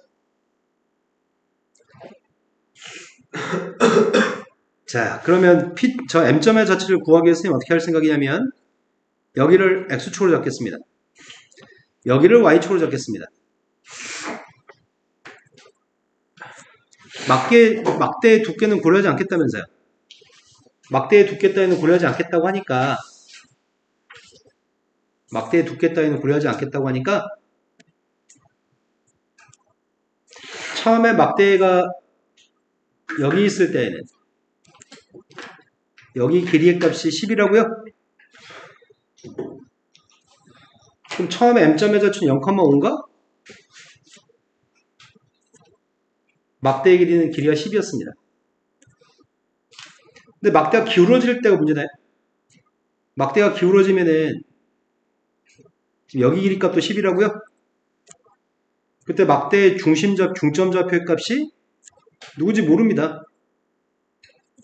자, 그러면 저 M점의 자체를 구하기 위해서 선생님 어떻게 할 생각이냐면 여기를 X축으로 잡겠습니다. 여기를 Y축으로 잡겠습니다. 막대의 두께는 고려하지 않겠다면서요. 막대의 두께 따위는 고려하지 않겠다고 하니까 막대의 두께 따위는 고려하지 않겠다고 하니까 처음에 막대가 여기 있을 때에는 여기 길이의 값이 10이라고요? 그럼 처음에 M점의 자체는 0,5인가? 막대의 길이는 길이가 10이었습니다. 근데 막대가 기울어질 때가 문제네. 막대가 기울어지면은 지금 여기 길이 값도 10이라고요? 그때 막대의 중점 좌표의 값이 누구지 모릅니다.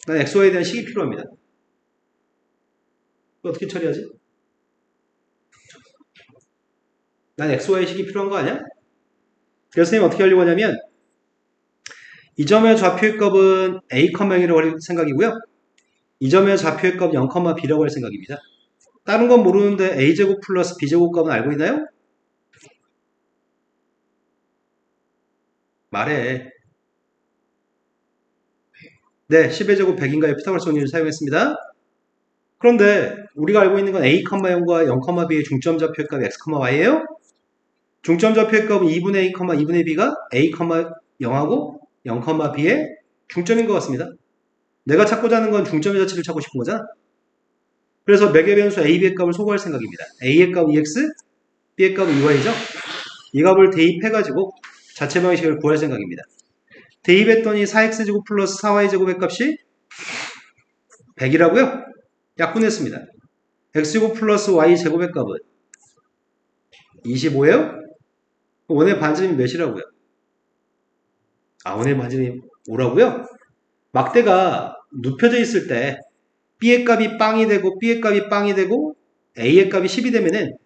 난 XY에 대한 식이 필요합니다. 어떻게 처리하지? 난 XY 식이 필요한 거 아니야? 그래서 선생님 어떻게 하려고 하냐면 이 점의 좌표의 값은 A, 0이라고 할 생각이고요. 이 점의 좌표의 값 0,B라고 할 생각입니다. 다른 건 모르는데 A제곱 플러스 B제곱 값은 알고 있나요? 말해. 네, 10의 제곱 100인가의 피타고라스 정리를 사용했습니다. 그런데 우리가 알고 있는 건 A, 0과 0,B의 중점 좌표의 값이 X, Y예요. 중점 좌표의 값은 2분의 A, 2분의 B가 A, 0하고 0,B의 중점인 것 같습니다. 내가 찾고자 하는 건 중점의 자체를 찾고 싶은 거잖아. 그래서 매개 변수 A, B의 값을 소거할 생각입니다. A의 값 EX, B의 값 EY죠. 이 값을 대입해가지고 자체 방식을 구할 생각입니다. 대입했더니 4x제곱 플러스 4y제곱의 값이 100이라고요? 약분했습니다. x제곱 플러스 y제곱의 값은 25예요? 원의 반지름이 몇이라고요? 아, 원의 반지름이 5라고요? 막대가 눕혀져 있을 때 B의 값이 빵이 되고 B의 값이 빵이 되고 a의 값이 10이 되면은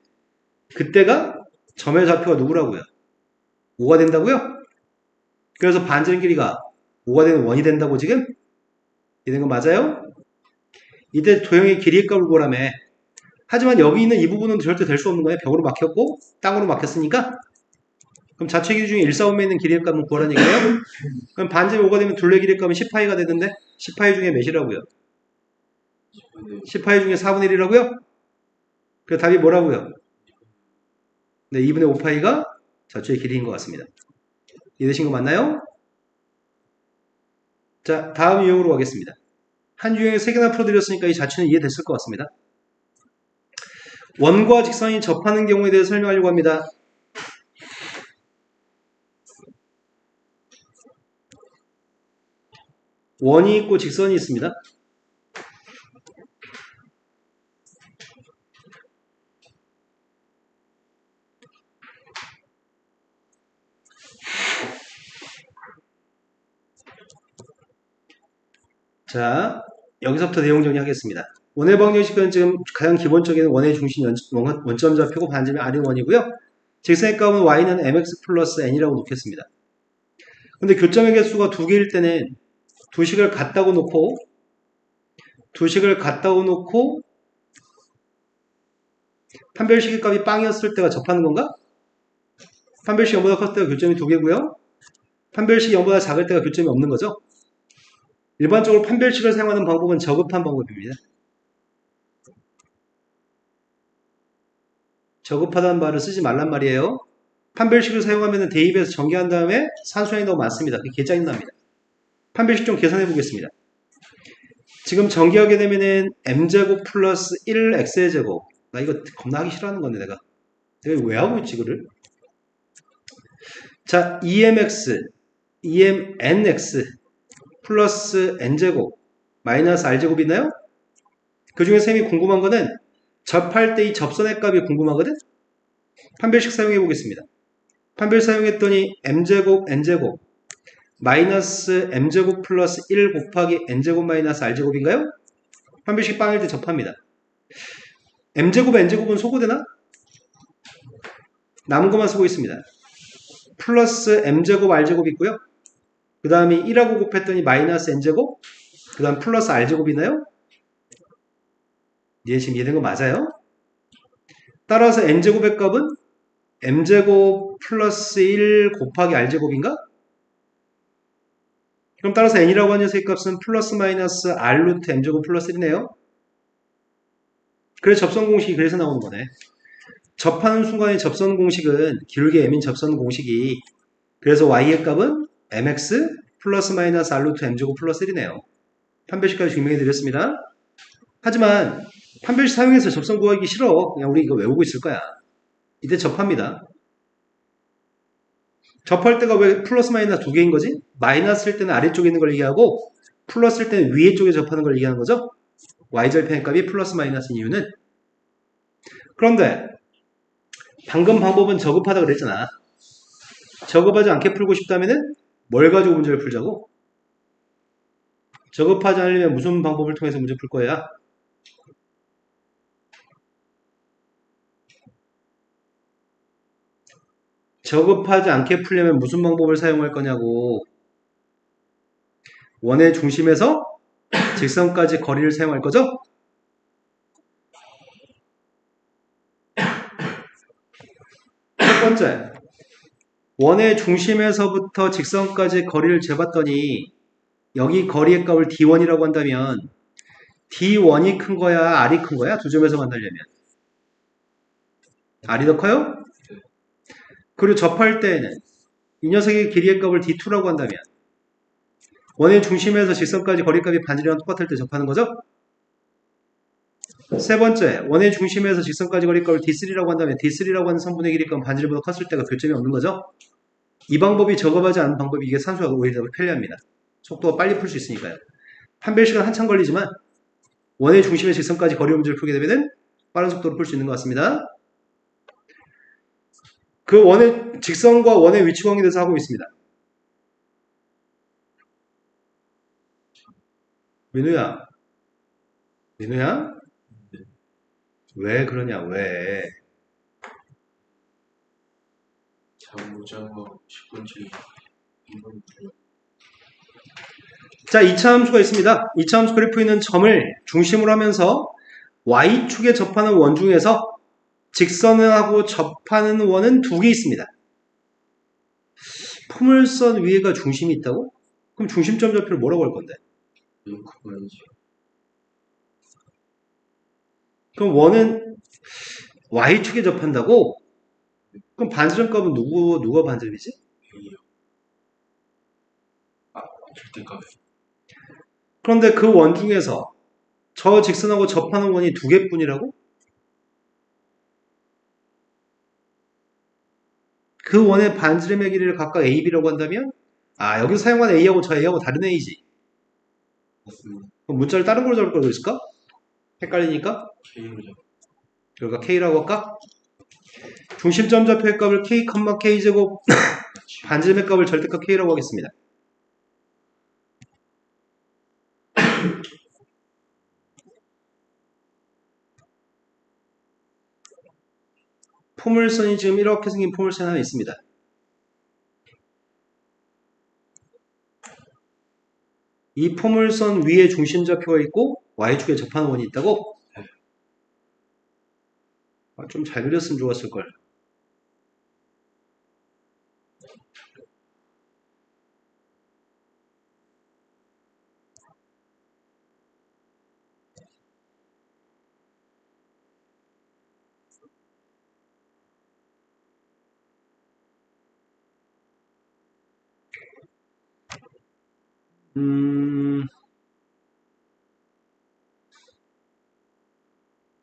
그때가 점의 좌표가 누구라고요? 5가 된다고요? 그래서 반지름 길이가 5가 되면 1이 된다고 지금? 이런 거 맞아요? 이때 도형의 길이의 값을 구하라며. 하지만 여기 있는 이 부분은 절대 될 수 없는 거예요. 벽으로 막혔고 땅으로 막혔으니까. 그럼 자체 길이 중에 1, 4, 5에 있는 길이의 값을 구하라는 얘기예요. 그럼 반지름 5가 되면 둘레 길이의 값은 10파이가 되는데 10파이 중에 몇이라고요? 10파이 중에 4분의 1이라고요? 그 답이 뭐라고요? 네, 2분의 5파이가 자체의 길이인 것 같습니다. 이해되신 거 맞나요? 자, 다음 유형으로 가겠습니다. 한 유형에 3개나 풀어드렸으니까 이 자체는 이해됐을 것 같습니다. 원과 직선이 접하는 경우에 대해서 설명하려고 합니다. 원이 있고 직선이 있습니다. 자, 여기서부터 내용 정리하겠습니다. 원의 방정식은 지금 가장 기본적인 원의 중심 원점 좌표고 반지름이 R은 원이고요. 직선의 값은 y는 mx 플러스 n이라고 놓겠습니다. 근데 교점의 개수가 2개일 때는 두식을 갖다고 놓고 판별식의 값이 빵이었을 때가 접하는 건가? 판별식이 0보다 컸을 때가 교점이 2개고요. 판별식이 0보다 작을 때가 교점이 없는 거죠. 일반적으로 판별식을 사용하는 방법은 저급한 방법입니다. 저급하다는 말을 쓰지 말란 말이에요. 판별식을 사용하면 대입해서 전개한 다음에 산수량이 너무 많습니다. 그게 개짜증 납니다. 판별식 좀 계산해 보겠습니다. 지금 전개하게 되면은 m제곱 플러스 1x의 제곱. 나 이거 겁나 하기 싫어하는 건데 내가 왜 하고 있지 그를? 자, emnx 플러스 n제곱 마이너스 r제곱이 있나요? 그 중에 쌤이 궁금한 거는 접할 때 이 접선의 값이 궁금하거든? 판별식 사용해 보겠습니다. 판별 사용했더니 m제곱 n제곱 마이너스 m제곱 플러스 1 곱하기 n제곱 마이너스 r제곱인가요? 판별식 빵일 때 접합니다. m제곱 n제곱은 소거되나? 남은 것만 쓰고 있습니다. 플러스 m제곱 r제곱 있고요. 그 다음에 1하고 곱했더니 마이너스 n제곱 그 다음 플러스 r제곱이나요? 이해 지금 이해된 거 맞아요? 따라서 n제곱의 값은 m제곱 플러스 1 곱하기 r제곱인가? 그럼 따라서 n이라고 하는 녀석의 값은 플러스 마이너스 r 루트 m제곱 플러스 1이네요. 그래서 접선 공식이 그래서 나오는 거네. 접하는 순간의 접선 공식은 기울기 m인 접선 공식이 그래서 y의 값은 mx 플러스 마이너스 r 루트 m제곱 플러스 1이네요. 판별식까지 증명해 드렸습니다. 하지만 판별식 사용해서 접선 구하기 싫어. 그냥 우리 이거 외우고 있을 거야. 이때 접합니다. 접할 때가 왜 플러스 마이너스 두 개인 거지? 마이너스일 때는 아래쪽에 있는 걸 얘기하고 플러스일 때는 위에 쪽에 접하는 걸 얘기하는 거죠. y절편의 값이 플러스 마이너스인 이유는 그런데 방금 방법은 저급하다 그랬잖아. 저급하지 않게 풀고 싶다면은 뭘 가지고 문제를 풀자고? 저급하지 않으려면 무슨 방법을 통해서 문제 풀 거야? 저급하지 않게 풀려면 무슨 방법을 사용할 거냐고. 원의 중심에서 직선까지 거리를 사용할 거죠? 첫 번째, 원의 중심에서부터 직선까지 거리를 재봤더니 여기 거리의 값을 D1이라고 한다면 D1이 큰 거야? R이 큰 거야? 두 점에서 만나려면. R이 더 커요? 그리고 접할 때에는 이 녀석의 길이의 값을 D2라고 한다면 원의 중심에서 직선까지 거리값이 반지름이랑 똑같을 때 접하는 거죠? 세 번째, 원의 중심에서 직선까지 거리값을 D3라고 한다면 D3라고 하는 선분의 길이값은 반지름보다 컸을 때가 교점이 없는 거죠? 이 방법이 적업하지 않은 방법이 이게 산수가 오히려 더 편리합니다. 속도가 빨리 풀 수 있으니까요. 판별 시간 한참 걸리지만 원의 중심의 직선까지 거리 문제를 풀게 되면 빠른 속도로 풀 수 있는 것 같습니다. 그 원의 직선과 원의 위치 관계에 대해서 하고 있습니다. 민우야. 왜 그러냐, 왜? 자고 10분째 이번 자, 2차 함수가 있습니다. 2차 함수 그래프에 있는 점을 중심으로 하면서 y축에 접하는 원 중에서 직선하고 접하는 원은 두 개 있습니다. 포물선 위에가 중심이 있다고? 그럼 중심점 좌표를 뭐라고 할 건데? 그거야지. 그럼 원은 y축에 접한다고? 그럼 반지름 값은 누가 반지름이지? 절대값. 그런데 그 원 중에서 저 직선하고 접하는 원이 두 개뿐이라고? 그 원의 반지름의 길이를 각각 a, b라고 한다면? 여기서 사용한 a하고 저 a하고 다른 a지. 맞습니다. 그럼 문자를 다른 걸로 적을 걸 그랬을까? 헷갈리니까? K로죠. 그러니까 k라고 할까? 중심점 좌표의 값을 k, k제곱 반지름의 값을 절대값 k라고 하겠습니다. 포물선이 지금 이렇게 생긴 포물선 하나 있습니다. 이 포물선 위에 중심좌표가 있고 y축에 접하는 원이 있다고? 좀 잘 그렸으면 좋았을걸.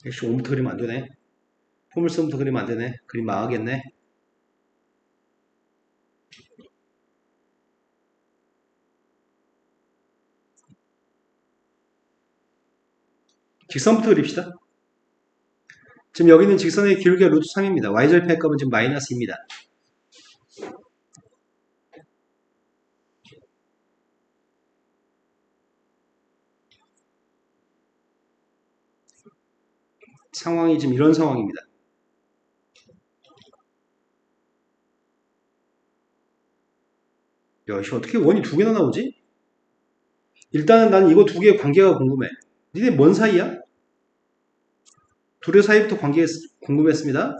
역시 5부터 그리면 안 되네. 포물선부터 그리면 안 되네. 그림 망하겠네. 직선부터 그립시다. 지금 여기는 직선의 기울기가 루트 3입니다. y절편의 값은 지금 마이너스 2입니다. 상황이 지금 이런 상황입니다. 야, 씨, 어떻게 원이 두 개나 나오지? 일단은 난 이거 두 개의 관계가 궁금해. 니네 뭔 사이야? 둘의 사이부터 관계 궁금했습니다.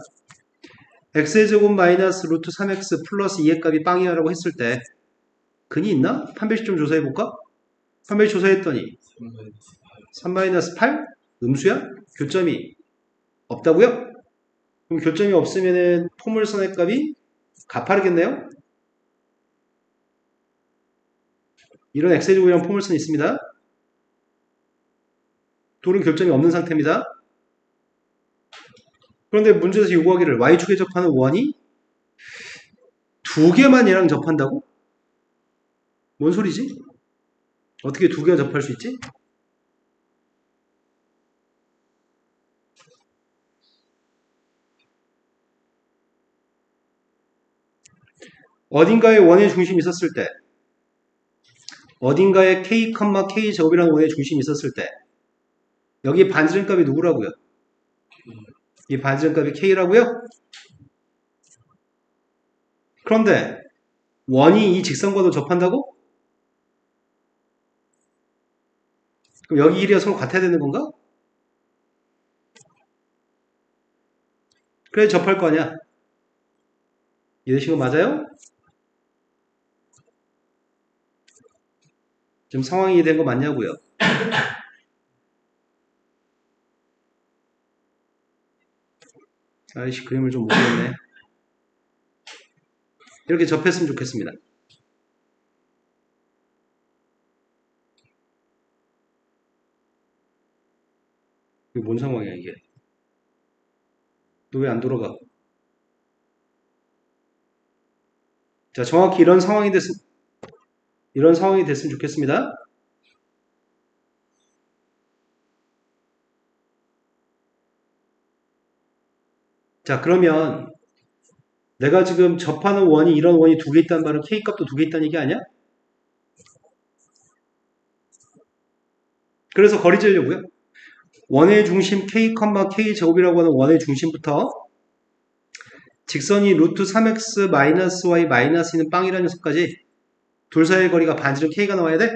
x의 제곱 마이너스 루트 3x 플러스 2의 값이 빵이야라고 했을 때 근이 있나? 판별식 좀 조사해볼까? 판별식 조사했더니 3-8? 음수야? 교점이 없다고요? 그럼 교점이 없으면은 포물선의 값이 가파르겠네요? 이런 x의 제곱이랑 포물선이 있습니다. 둘은 교점이 없는 상태입니다. 그런데 문제에서 요구하기를 y축에 접하는 원이 두 개만 얘랑 접한다고? 뭔 소리지? 어떻게 두 개가 접할 수 있지? 어딘가에 원의 중심이 있었을 때 어딘가에 k, k 제곱이라는 원의 중심이 있었을 때 여기 반지름 값이 누구라고요? 이 반지름 값이 k라고요? 그런데 원이 이 직선과도 접한다고? 그럼 여기 길이가 서로 같아야 되는 건가? 그래 접할 거 아니야. 이해되신 거 맞아요? 지금 상황이 이해된 거 맞냐고요? 아이씨 그림을 좀 못 그렸네. 이렇게 접했으면 좋겠습니다. 이게 뭔 상황이야 이게? 너 왜 안 돌아가? 자 정확히 이런 상황이 됐으면 좋겠습니다. 자 그러면 내가 지금 접하는 원이 이런 원이 두 개 있다는 말은 k 값도 두 개 있다는 얘기 아니야? 그래서 거리 재려고요. 원의 중심 k, k 제곱이라고 하는 원의 중심부터 직선이 루트 3x 마이너스 y 마이너스 있는 빵이라는 녀석까지 둘 사이의 거리가 반지름 k가 나와야 돼?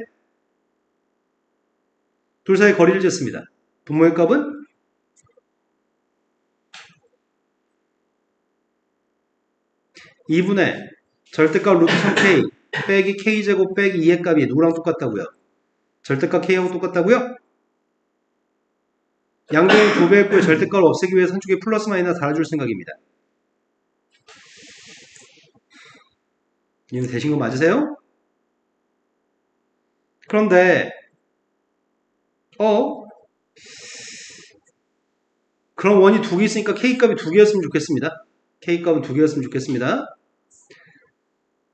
둘 사이의 거리를 쟀습니다. 분모의 값은 2분의 절대값 루트 3k 빼기 k제곱 빼기 2의 값이 누구랑 똑같다고요? 절대값 k하고 똑같다고요? 양변이 2배였고요. 절대값을 없애기 위해서 한쪽에 플러스 마이너스 달아줄 생각입니다. 이해는 되신 거 맞으세요? 그런데 그럼 원이 두 개 있으니까 k값이 두 개였으면 좋겠습니다. k값은 두 개였으면 좋겠습니다.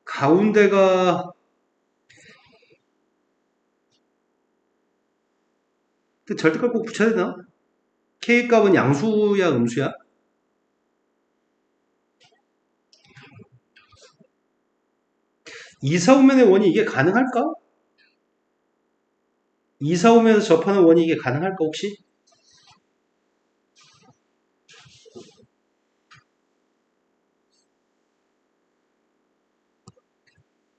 가운데가 절대값 꼭 붙여야 되나? k값은 양수야 음수야? 이사오면의 원이 이게 가능할까? 이사오면에서 접하는 원이 이게 가능할까 혹시?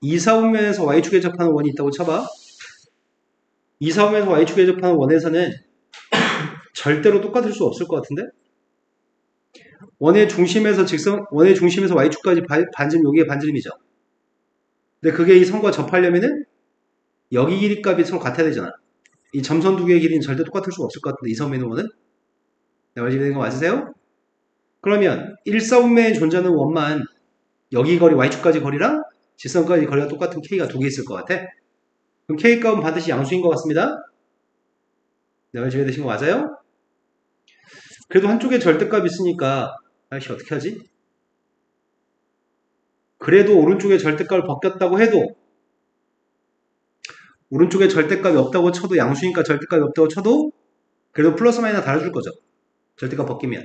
이사오면에서 y축에 접하는 원이 있다고 쳐봐. 이사오면에서 y축에 접하는 원에서는 절대로 똑같을 수 없을 것 같은데? 원의 중심에서 y축까지 반지름, 여기에 반지름이죠. 근데 그게 이 선과 접하려면은 여기 길이 값이 서로 같아야 되잖아. 이 점선 두 개의 길이는 절대 똑같을 수가 없을 것 같은데, 이사분면의 원은? 내가 말씀드린 거 맞으세요? 그러면 1사분면에 존재하는 원만 여기 거리, y축까지 거리랑 직선까지 거리가 똑같은 k가 두 개 있을 것 같아. 그럼 k 값은 반드시 양수인 것 같습니다. 내가 준비되신 거 맞아요? 그래도 한쪽에 절대값 있으니까 아이씨 어떻게 하지? 그래도 오른쪽에 절대값을 벗겼다고 해도 오른쪽에 절대값이 없다고 쳐도 양수니까 절대값이 없다고 쳐도 그래도 플러스 마이너스 달아줄 거죠. 절대값 벗기면.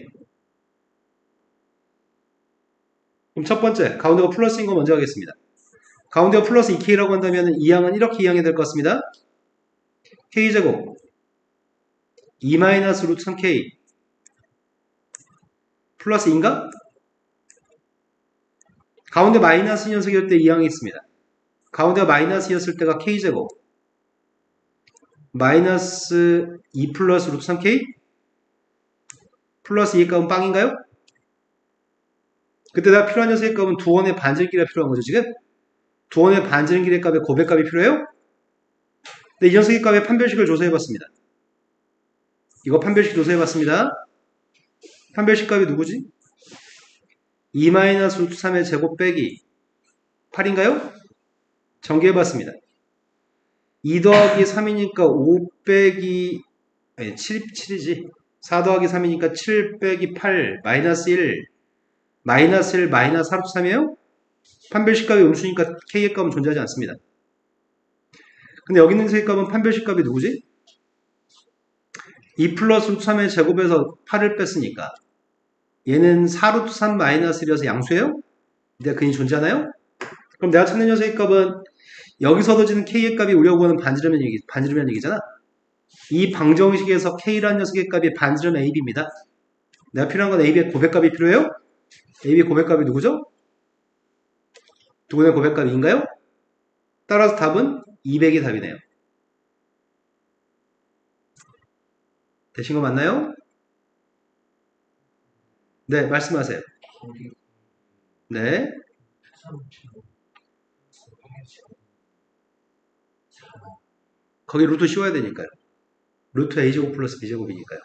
그럼 첫 번째 가운데가 플러스인 거 먼저 하겠습니다. 가운데가 플러스 2k라고 한다면 이 양은 이렇게 이양이 될 것 같습니다. k제곱 2 마이너스 루트 3k 플러스 2인가? 가운데 마이너스 녀석이었을 때 이 양이 있습니다. 가운데가 마이너스였을 때가 k제곱 마이너스 2 플러스 루트 3k 플러스 2의 값은 빵인가요? 그때 내가 필요한 녀석의 값은 두 원의 반지름길이 필요한 거죠 지금? 두 원의 반지름길의 값에 고백값이 필요해요? 근데 이 녀석의 값의 판별식을 조사해봤습니다. 이거 판별식 조사해봤습니다. 판별식 값이 누구지? 2 마이너스 루트 3의 제곱 빼기 8인가요? 전개해봤습니다. 2 더하기 3이니까 5 빼기 7이지. 4 더하기 3이니까 7 빼기 8 마이너스 1 마이너스 1 마이너스 4 루트 3이에요? 판별식 값이 음수니까 k의 값은 존재하지 않습니다. 근데 여기 있는 세값은 판별식 값이 누구지? 2 플러스 루트 3의 제곱에서 8을 뺐으니까 얘는 4 루트 3 마이너스 1이어서 양수예요? 근데 근이 존재하나요? 그럼 내가 찾는 녀석의 값은 여기서 얻어지는 k의 값이 우리가 구하는 반지름이라는 얘기잖아. 이 방정식에서 k라는 녀석의 값이 반지름 ab입니다. 내가 필요한 건 ab의 고백값이 필요해요? ab의 고백값이 누구죠? 누구의 고백값이 2인가요? 따라서 답은 200이 답이네요. 되신 거 맞나요? 네, 말씀하세요. 네. 거기 루트 씌워야 되니까요. 루트 a제곱 플러스 b제곱이니까요.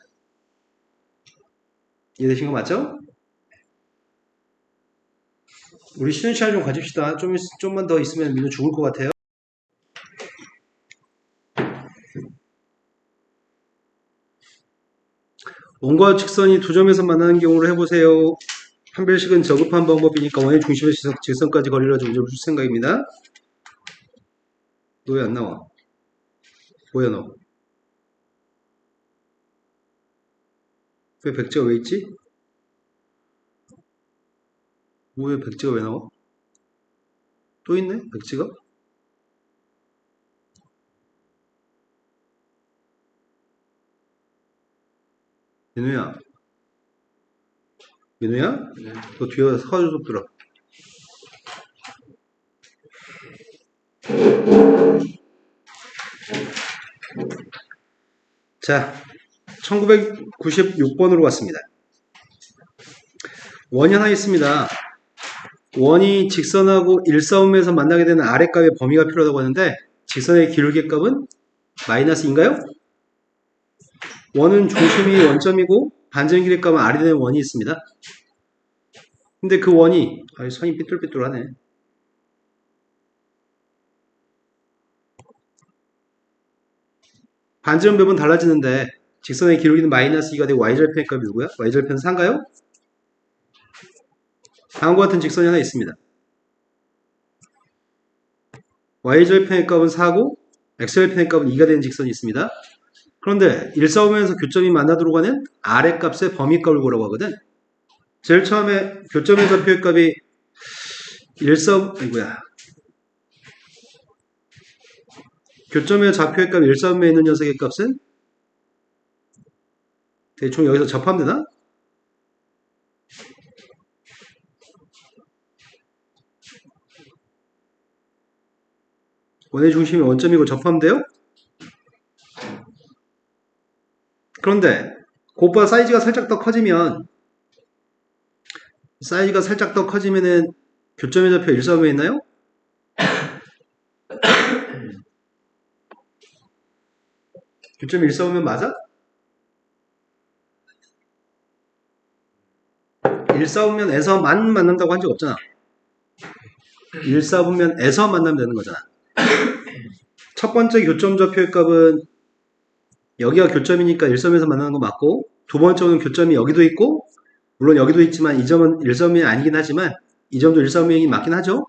이해되신 거 맞죠? 우리 쉬는 시간 좀 가집시다. 좀만 더 있으면 민우 죽을 것 같아요. 원과 직선이 두 점에서 만나는 경우를 해보세요. 판별식은 저급한 방법이니까 원의 중심에서 직선까지 거리를 좀 줄 생각입니다. 너 왜 안 나와? 뭐야 너? 왜 백지가 왜 있지? 왜 백지가 왜 나와? 또 있네? 백지가? 민우야, 민우야? 네. 너 뒤에 가서 사과주 좀 들어. 자, 1996번으로 갔습니다. 원이 하나 있습니다. 원이 직선하고 일사분면에서 만나게 되는 아랫값의 범위가 필요하다고 하는데 직선의 기울기값은 마이너스인가요? 원은 중심이 원점이고 반전 길이값은 R이 되는 원이 있습니다. 근데 그 원이 선이 삐뚤삐뚤하네. 반지름배분 달라지는데 직선의 기울기는 마이너스 2가 되고 y절편의 값이 누구야? y절편 4인가요? 다음과 같은 직선이 하나 있습니다. y절편의 값은 4고 x절편의 값은 2가 되는 직선이 있습니다. 그런데 일사오면에서 교점이 만나도록 하는 아랫값의 범위값을 구하라고 하거든. 제일 처음에 교점의 좌표의 값이 교점의 좌표의 값 일사분면에 있는 녀석의 값은 대충 여기서 접하면 되나? 원의 중심이 원점이고 접하면 돼요? 그런데 그것보다 사이즈가 살짝 더 커지면은 교점의 좌표 일사분면에 있나요? 교점이 일사분면 맞아? 일사분면에서만 만난다고 한 적 없잖아. 일사분면에서 만나면 되는 거잖아. 첫 번째 교점 좌표의 값은 여기가 교점이니까 일사분면에서 만나는 거 맞고, 두 번째는 교점이 여기도 있고, 물론 여기도 있지만 이 점은 일사분면이 아니긴 하지만 이 점도 일사분면이 맞긴 하죠.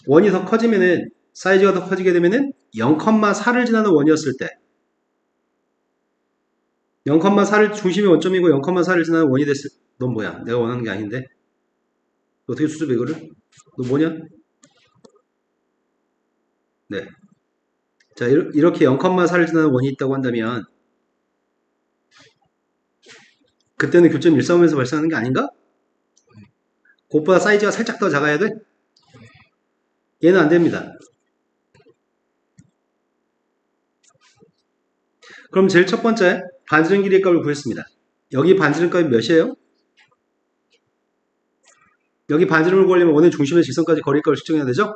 원이 더 커지면은 사이즈가 더 커지게 되면은 0,4를 지나는 원이었을 때 0,4를 중심이 원점이고 0,4를 지나는 원이 됐을 넌 뭐야? 내가 원하는 게 아닌데 어떻게 수습해 이거를? 너 뭐냐? 네. 자 이렇게 0,4를 지나는 원이 있다고 한다면 그때는 교점 일사분면에서 발생하는 게 아닌가? 그것보다 사이즈가 살짝 더 작아야 돼? 얘는 안 됩니다. 그럼 제일 첫 번째 반지름 길이의 값을 구했습니다. 여기 반지름 값이 몇이에요? 여기 반지름을 구하려면 원의 중심에서 직선까지 거리값을 측정해야 되죠?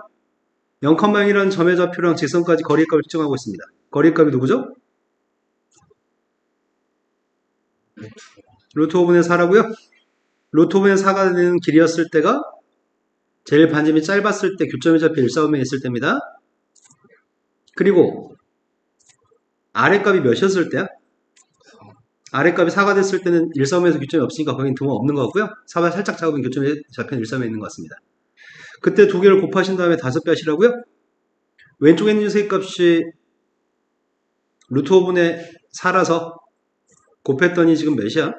0,0이라는 점의 좌표랑 직선까지 거리값을 측정하고 있습니다. 거리값이 누구죠? 루트 5분의 4라고요? 루트 5분의 4가 되는 길이었을 때가 제일 반지름이 짧았을 때 교점의 좌표 일사분면에 있을 때입니다. 그리고 아랫값이 몇이었을 때야? 아랫값이 4가 됐을 때는 일사분면에서 교점이 없으니까 거긴 등호 없는 것 같고요. 4가 살짝 작으면 교점의 좌표는 일사분면에 있는 것 같습니다. 그때 두 개를 곱하신 다음에 5배 하시라고요? 왼쪽에 있는 녀석의 값이 루트 5분의 4라서 곱했더니 지금 몇이야?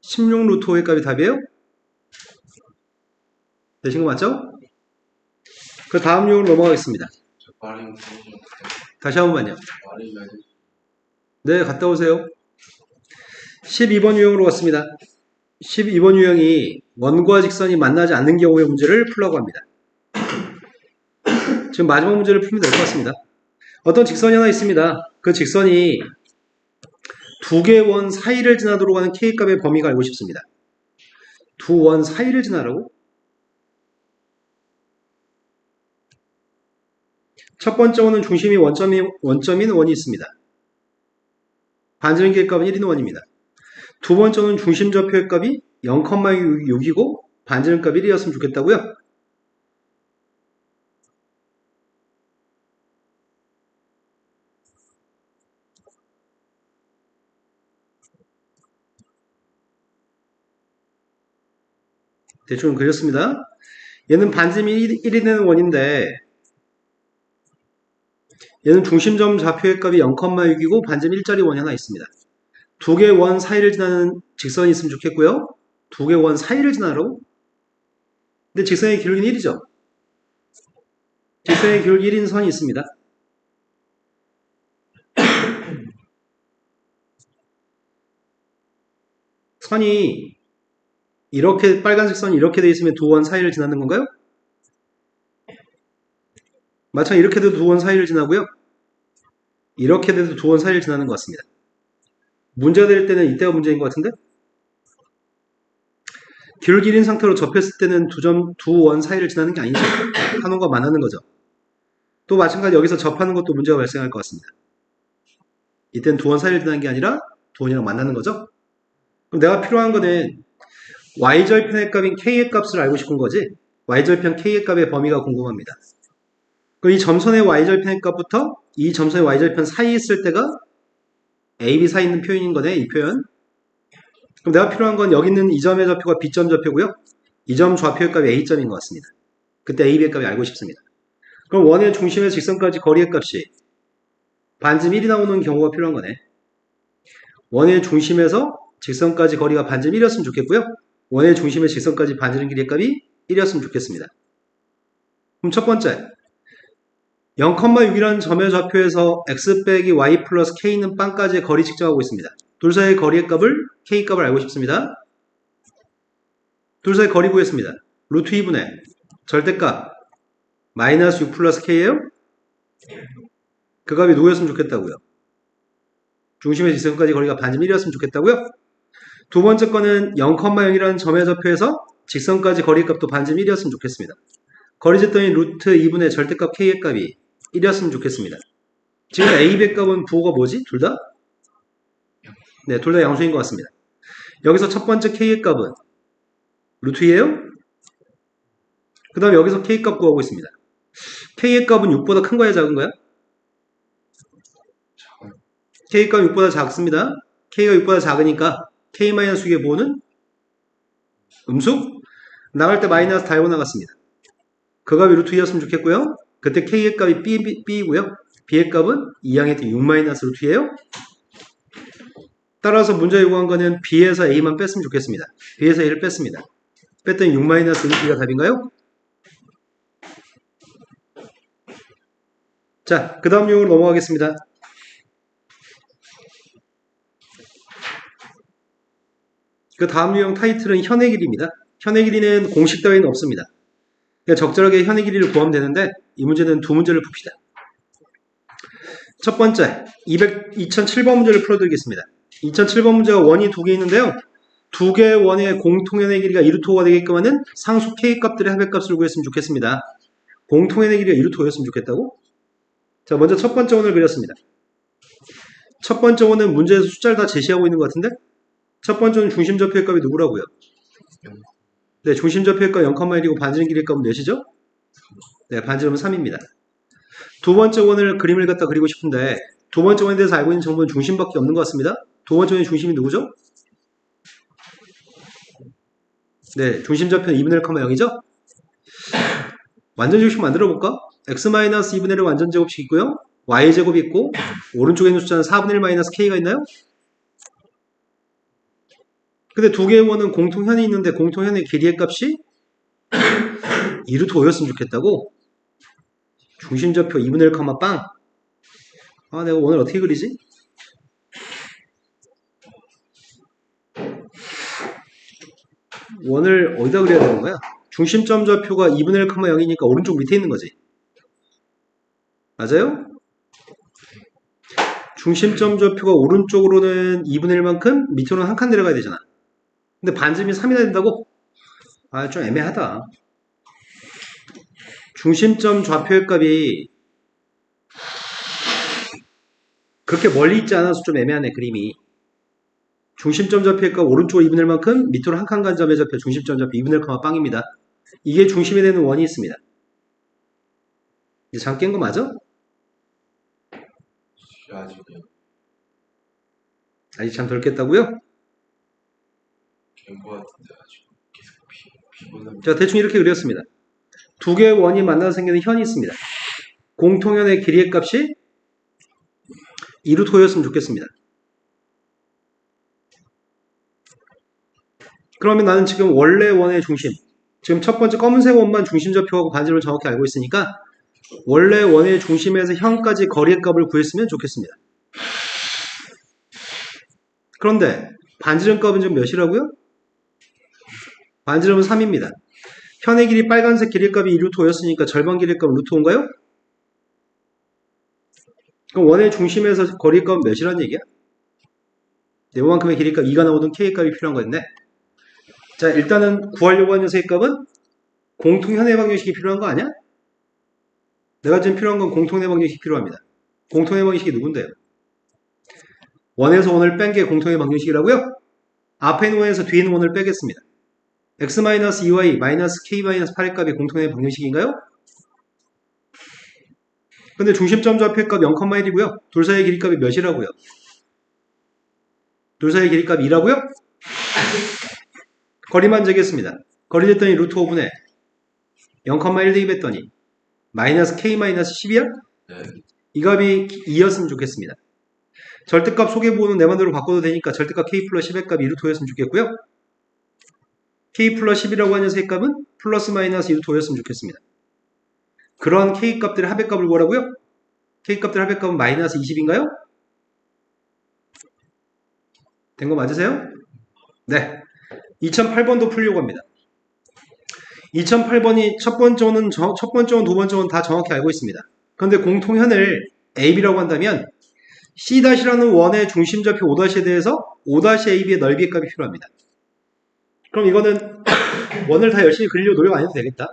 16 루트 5의 값이 답이에요? 되신 거 맞죠? 그 다음 유형으로 넘어가겠습니다. 다시 한 번만요. 네, 갔다 오세요. 12번 유형으로 갔습니다. 12번 유형이 원과 직선이 만나지 않는 경우의 문제를 풀라고 합니다. 지금 마지막 문제를 풀면 될 것 같습니다. 어떤 직선이 하나 있습니다. 그 직선이 두 개 원 사이를 지나도록 하는 K값의 범위가 알고 싶습니다. 두 원 사이를 지나라고? 첫 번째 원은 중심이 원점인 원이 있습니다. 반지름 길이값은 1인 원입니다. 두 번째 원은 중심 좌표의 값이 0,6이고 반지름값 1이었으면 좋겠다고요? 대충 그렸습니다. 얘는 반지름이 1이 되는 원인데 얘는 중심점 좌표의 값이 0,6이고 반지름 1짜리 원이 하나 있습니다. 두 개 원 사이를 지나는 직선이 있으면 좋겠고요. 두 개 원 사이를 지나라고? 근데 직선의 기울기는 1이죠. 직선의 기울기 1인 선이 있습니다. 선이 이렇게 빨간색 선이 이렇게 돼 있으면 두 원 사이를 지나는 건가요? 마찬가지 이렇게 돼도 두 원 사이를 지나고요. 이렇게 돼도 두 원 사이를 지나는 것 같습니다. 문제가 될 때는 이때가 문제인 것 같은데? 귤 길인 상태로 접했을 때는 두 원 사이를 지나는 게 아니죠. 한 원과 만나는 거죠. 또 마찬가지 여기서 접하는 것도 문제가 발생할 것 같습니다. 이때는 두 원 사이를 지나는 게 아니라 두 원이랑 만나는 거죠. 그럼 내가 필요한 거는 y절편의 값인 k의 값을 알고 싶은 거지. y절편 k의 값의 범위가 궁금합니다. 그럼 이 점선의 y절편의 값부터 이 점선의 y절편 사이에 있을 때가 a, b 사이에 있는 표현인 거네, 이 표현. 그럼 내가 필요한 건 여기 있는 이 점의 좌표가 b점 좌표고요. 이 점 좌표의 값이 a점인 것 같습니다. 그때 a, b의 값이 알고 싶습니다. 그럼 원의 중심에서 직선까지 거리의 값이 반점 1이 나오는 경우가 필요한 거네. 원의 중심에서 직선까지 거리가 반점 1이었으면 좋겠고요. 원의 중심에서 직선까지 반지름 길이의 값이 1이었으면 좋겠습니다. 그럼 첫 번째, 0,6이라는 점의 좌표에서 x 빼기 y 플러스 k는 빵까지의 거리 측정하고 있습니다. 둘 사이의 거리의 값을 k 값을 알고 싶습니다. 둘 사이의 거리 구했습니다. 루트 2분의 절대값 마이너스 6 플러스 k예요? 그 값이 누구였으면 좋겠다고요? 중심에서 직선까지 거리가 반점 1이었으면 좋겠다고요? 두 번째 거는 0,0이라는 점의 좌표에서 직선까지 거리 값도 반점 1이었으면 좋겠습니다. 거리 쟀더니 루트 2분의 절대값 k의 값이 1이었으면 좋겠습니다. 지금 a의 값은 부호가 뭐지? 둘 다? 네, 둘 다 양수인 것 같습니다. 여기서 첫 번째 k의 값은 루트 2예요? 그 다음에 여기서 k 값 구하고 있습니다. k의 값은 6보다 큰 거야, 작은 거야? k 값 6보다 작습니다. k가 6보다 작으니까 k-6의 부호는 음수? 나갈 때 마이너스 달고 나갔습니다. 그 값이 루트 2였으면 좋겠고요. 그때 k의 값이 b이고요. b의 값은 2항의 t 6 마이너스 루트 2예요. 따라서 문제 요구한 거는 b에서 a만 뺐으면 좋겠습니다. b에서 a를 뺐습니다. 뺐더니 6 마이너스 루트 2가 답인가요? 자, 그 다음 유형으로 넘어가겠습니다. 그 다음 유형 타이틀은 현의 길이입니다. 현의 길이는 공식 따위는 없습니다. 그러니까 적절하게 현의 길이를 구하면 되는데 이 문제는 두 문제를 풉시다. 첫 번째, 2007번 문제를 풀어드리겠습니다. 2007번 문제가 원이 두 개 있는데요. 두 개의 원의 공통현의 길이가 2루트호가 되게끔 하는 상수 k 값들의 합의값을 구했으면 좋겠습니다. 공통현의 길이가 2루트호였으면 좋겠다고? 자, 먼저 첫 번째 원을 그렸습니다. 첫 번째 원은 문제에서 숫자를 다 제시하고 있는 것 같은데 첫 번째 원은 중심 좌표의 값이 누구라고요? 네, 중심 좌표의 값 0,1이고 반지름 길이의 값은 몇이죠? 네, 반지름은 3입니다. 두 번째 원을 그림을 갖다 그리고 싶은데 두 번째 원에 대해서 알고 있는 정보는 중심밖에 없는 것 같습니다. 두 번째 원의 중심이 누구죠? 네, 중심 좌표는 2분의 1,0이죠? 완전 제곱식 만들어 볼까? x-2분의 1의 완전 제곱식 있고요. y제곱이 있고 오른쪽에 있는 숫자는 4분의 1 마이너스 k가 있나요? 근데 두 개의 원은 공통현이 있는데 공통현의 길이의 값이 2루트 5였으면 좋겠다고? 중심좌표 2분의 1, 빵. 아, 내가 오늘 어떻게 그리지? 원을 어디다 그려야 되는 거야? 중심점 좌표가 2분의 1, 0이니까 오른쪽 밑에 있는 거지. 맞아요? 중심점 좌표가 오른쪽으로는 2분의 1만큼 밑으로는 한 칸 내려가야 되잖아. 근데 반지름이 3이나 된다고? 아, 좀 애매하다. 중심점 좌표의 값이 그렇게 멀리 있지 않아서 좀 애매하네, 그림이. 중심점 좌표의 값 오른쪽으로 2분의 1만큼 밑으로 한 칸 간 점의 좌표 중심점 좌표 2분의 1, 빵입니다. 이게 중심이 되는 원이 있습니다. 이제 잠 깬 거 맞아? 아직요. 아직 잠 덜 깼다고요? 깬거 같은데 아직 계속 피곤합니다. 자, 대충 이렇게 그렸습니다. 두 개의 원이 만나서 생기는 현이 있습니다. 공통현의 길이의 값이 2루트였으면 좋겠습니다. 그러면 나는 지금 원래 원의 중심, 지금 첫 번째 검은색 원만 중심좌표하고 반지름을 정확히 알고 있으니까 원래 원의 중심에서 현까지 거리의 값을 구했으면 좋겠습니다. 그런데 반지름값은 지금 몇이라고요? 반지름은 3입니다. 현의 길이 빨간색 길이값이 2루트 5였으니까 절반 길이값은 루트 5인가요? 그럼 원의 중심에서 거리값은 몇이란 얘기야? 요만큼의 길이값 2가 나오던 K의 값이 필요한 거였네. 자, 일단은 구하려고 하는 녀석의 값은 공통현의 방정식이 필요한 거 아니야? 내가 지금 필요한 건 공통의 방정식이 필요합니다. 공통의 방정식이 누군데요? 원에서 원을 뺀 게 공통의 방정식이라고요? 앞에 있는 원에서 뒤에 있는 원을 빼겠습니다. x-2y -k-8의 값이 공통의 방정식인가요? 근데 중심점 좌표의 값 0,1이고요. 둘 사이의 길이값이 몇이라고요? 둘 사이의 길이값이 2라고요? 거리만 재겠습니다. 거리 쟀더니 루트 5분의 0,1 대입했더니 마이너스 k-10이야? 네. 이 값이 2였으면 좋겠습니다. 절대값 소개부호는 내 맘대로 바꿔도 되니까 절대값 k 플러스 10의 값이 루트 5였으면 좋겠고요. k 플러스 10이라고 하는 녀석의 값은 플러스 마이너스 루트 5였으면 좋겠습니다. 그런 k 값들의 합의값을 구하라고요? k 값들의 합의값은 마이너스 20인가요? 된 거 맞으세요? 네. 2008번도 풀려고 합니다. 2008번이 첫 번째 원은 두 번째 원은 다 정확히 알고 있습니다. 그런데 공통현을 AB라고 한다면 C-라는 원의 중심좌표 O''에 대해서 O'-AB의 넓이의 값이 필요합니다. 그럼 이거는 원을 다 열심히 그리려고 노력 안 해도 되겠다.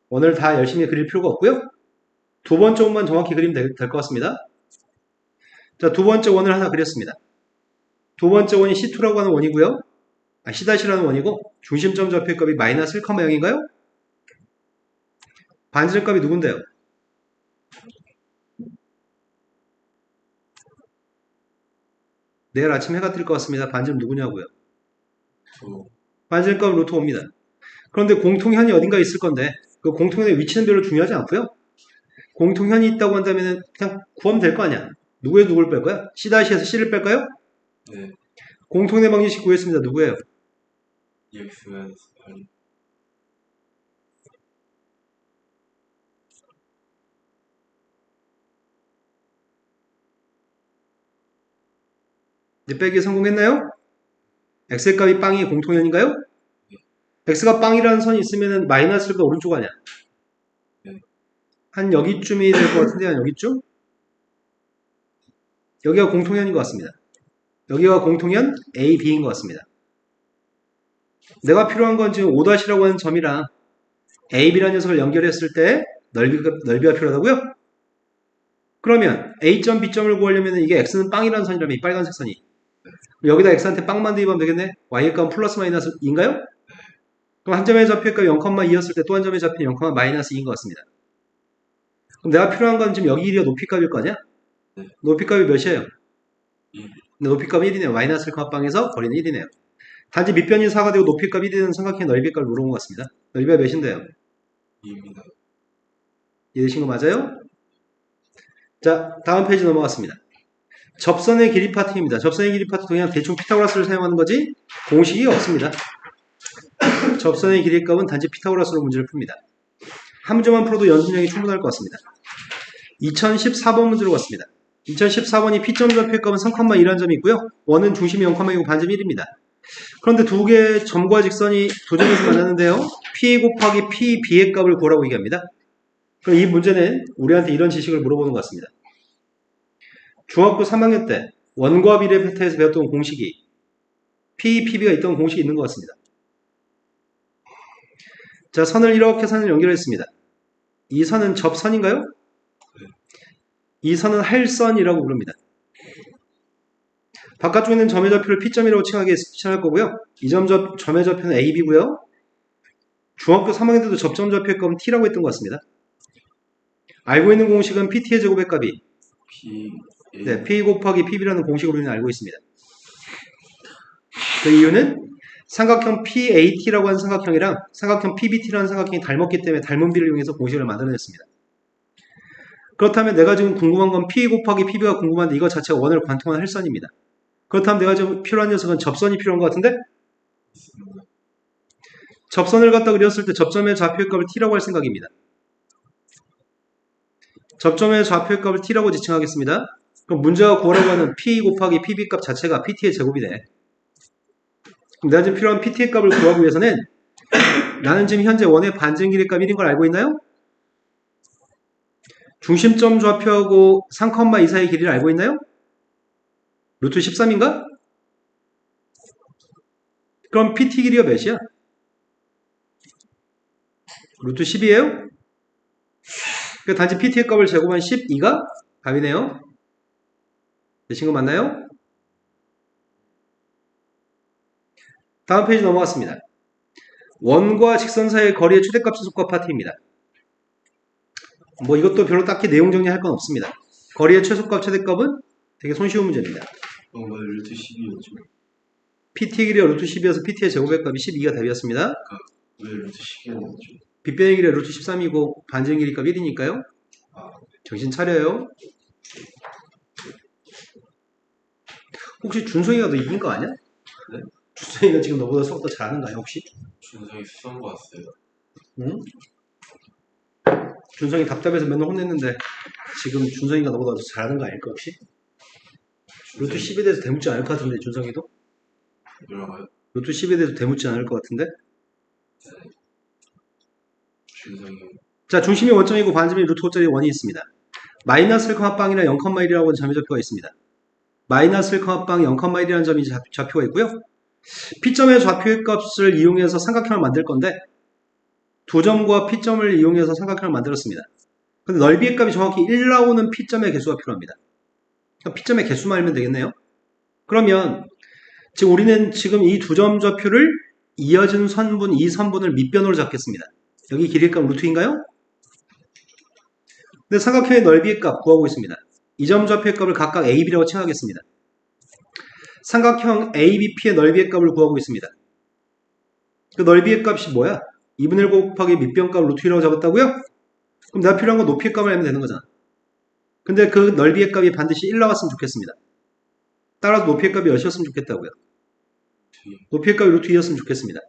원을 다 열심히 그릴 필요가 없고요. 두 번째 원만 정확히 그리면 될 것 같습니다. 자, 두 번째 원을 하나 그렸습니다. 두 번째 원이 C2라고 하는 원이고요. C-라는 원이고 중심점 좌표의 값이 마이너스 1,0인가요? 반지름 값이 누군데요? 내일 아침 해가 뜰 것 같습니다. 반지름 누구냐고요? 반지름 값은 루트 5입니다. 그런데 공통현이 어딘가 있을 건데 그 공통현의 위치는 별로 중요하지 않고요. 공통현이 있다고 한다면 그냥 구하면 될 거 아니야. 누구에서 누구를 뺄 거야? C-에서 C를 뺄까요? 네. 공통의 방정식 구했습니다. 누구예요? EX-8. 이제 빼기 성공했나요? x의 값이 빵이 공통현인가요? x가 빵이라는 선이 있으면 마이너스가 오른쪽 아니야? 네. 한 여기쯤이 될 것 같은데 한 여기쯤? 여기가 공통현인 것 같습니다. 여기가 공통현 A, B인 것 같습니다. 내가 필요한 건 지금 O''이라고 하는 점이랑 A, B라는 녀석을 연결했을 때 넓이가 필요하다고요? 그러면 A점, B점을 구하려면 이게 X는 빵이라는 선이라면 이 빨간색 선이 여기다 X한테 빵만 대입하면 되겠네? Y의 값은 플러스 마이너스 2인가요? 그럼 한 점의 좌표의 값이 0,2였을 때 또 한 점의 좌표는 0,-2인 것 같습니다. 그럼 내가 필요한 건 지금 여기 길이가 높이값일 거 아니야? 네. 높이값이 몇이에요? 2. 근데 높이값이 1이네요. 마이너스 1,빵에서 거리는 1이네요. 단지 밑변이 4가 되고 높이값 1이되는 삼각형의 넓이값을 물어본 것 같습니다. 넓이가 몇인데요? 2입니다. 이해되신 거 맞아요? 자, 다음 페이지 넘어갔습니다. 접선의 길이 파트입니다. 접선의 길이 파트 그냥 대충 피타고라스를 사용하는 거지 공식이 없습니다. 접선의 길이 값은 단지 피타고라스로 문제를 풉니다. 한 문제만 풀어도 연습량이 충분할 것 같습니다. 2014번 문제로 갔습니다. 2014번이 P점 좌표의 값은 3,2라는 점이 있고요. 원은 중심이 0,2고 반점 1입니다. 그런데 두 개의 점과 직선이 두 점에서 만났는데요. P 곱하기 PB의 값을 구하라고 얘기합니다. 그럼 이 문제는 우리한테 이런 지식을 물어보는 것 같습니다. 중학교 3학년 때 원과 비례 파트에서 배웠던 공식이 P, PB가 있던 공식이 있는 것 같습니다. 자, 선을 이렇게 선을 연결했습니다. 이 선은 접선인가요? 이 선은 할선이라고 부릅니다. 바깥쪽에 있는 점의 좌표를 P점이라고 칭할 거고요. 이 점의 좌표는 AB고요. 중학교 3학년 때도 접점 좌표의 값은 T라고 했던 것 같습니다. 알고 있는 공식은 PT의 제곱의 값이 네, P 곱하기 PB라는 공식으로 우리는 알고 있습니다. 그 이유는 삼각형 PAT라고 하는 삼각형이랑 삼각형 PBT라는 삼각형이 닮았기 때문에 닮은 비를 이용해서 공식을 만들어냈습니다. 그렇다면 내가 지금 궁금한 건 P 곱하기 PB가 궁금한데 이거 자체가 원을 관통한 할선입니다. 그렇다면 내가 지금 필요한 녀석은 접선이 필요한 것 같은데? 접선을 갖다 그렸을 때 접점의 좌표의 값을 T라고 할 생각입니다. 접점의 좌표의 값을 T라고 지칭하겠습니다. 그럼 문제가 구하라고 하는 P 곱하기 PB 값 자체가 PT의 제곱이 돼. 그럼 내가 지금 필요한 PT의 값을 구하기 위해서는 나는 지금 현재 원의 반증 길이 값 1인 걸 알고 있나요? 중심점 좌표하고 3,2 사이 길이를 알고 있나요? 루트 13인가? 그럼 PT 길이가 몇이야? 루트 10이에요? 그러니까 단지 PT의 값을 제곱한 12가 답이네요. 되신 거 맞나요? 다음 페이지 넘어갔습니다. 원과 직선 사이의 거리의 최대값 최소값 파트입니다. 뭐 이것도 별로 딱히 내용 정리할 건 없습니다. 거리의 최소값 최대값은 되게 손쉬운 문제입니다. 왜 루트 12였죠? PT 길이가 루트 10이어서 PT의 제곱의 값이 12가 답이었습니다. 왜 루트 10이었죠? 빗변의 길이가 루트 13이고 반증 길이 값 1이니까요. 정신 차려요. 혹시 준성이가 너 이긴 거 아니야? 네? 준성이가 지금 너보다 수업 더 잘하는 거야 혹시? 준성이 수성고 왔어요. 응? 준성이 답답해서 맨날 혼냈는데 지금 준성이가 너보다 더 잘하는 거 아닐까 혹시? 루트 10에 대해서 대묻지 않을 것 같은데 준성이도? 뭐라고요? 루트 10에 대해서 대묻지 않을 것 같은데? 준성이 자, 중심이 원점이고 반점이 루트 5짜리 원이 있습니다. 마이너스 1,빵이나 0,1이라고 하는 점의 좌표가 있습니다. 마이너스 1,빵 0,1이라는 점이 좌표가 있고요. P점의 좌표의 값을 이용해서 삼각형을 만들 건데 두 점과 P점을 이용해서 삼각형을 만들었습니다. 근데 넓이의 값이 정확히 1 나오는 P점의 개수가 필요합니다. 그러니까 P점의 개수만 알면 되겠네요. 그러면 지금 우리는 지금 이 두 점 좌표를 이어진 선분, 이 선분을 밑변으로 잡겠습니다. 여기 길이의 값 루트인가요? 근데 삼각형의 넓이의 값 구하고 있습니다. 이 점 좌표의 값을 각각 A, B라고 칭하겠습니다. 삼각형 ABP의 넓이의 값을 구하고 있습니다. 그 넓이의 값이 뭐야? 2분의 1 곱하기 밑변 값 루트 1이라고 잡았다고요? 그럼 내가 필요한 건 높이의 값을 알면 되는 거잖아. 근데 그 넓이의 값이 반드시 1 나왔으면 좋겠습니다. 따라서 높이의 값이 몇이었으면 좋겠다고요? 높이의 값이 루트 2였으면 좋겠습니다.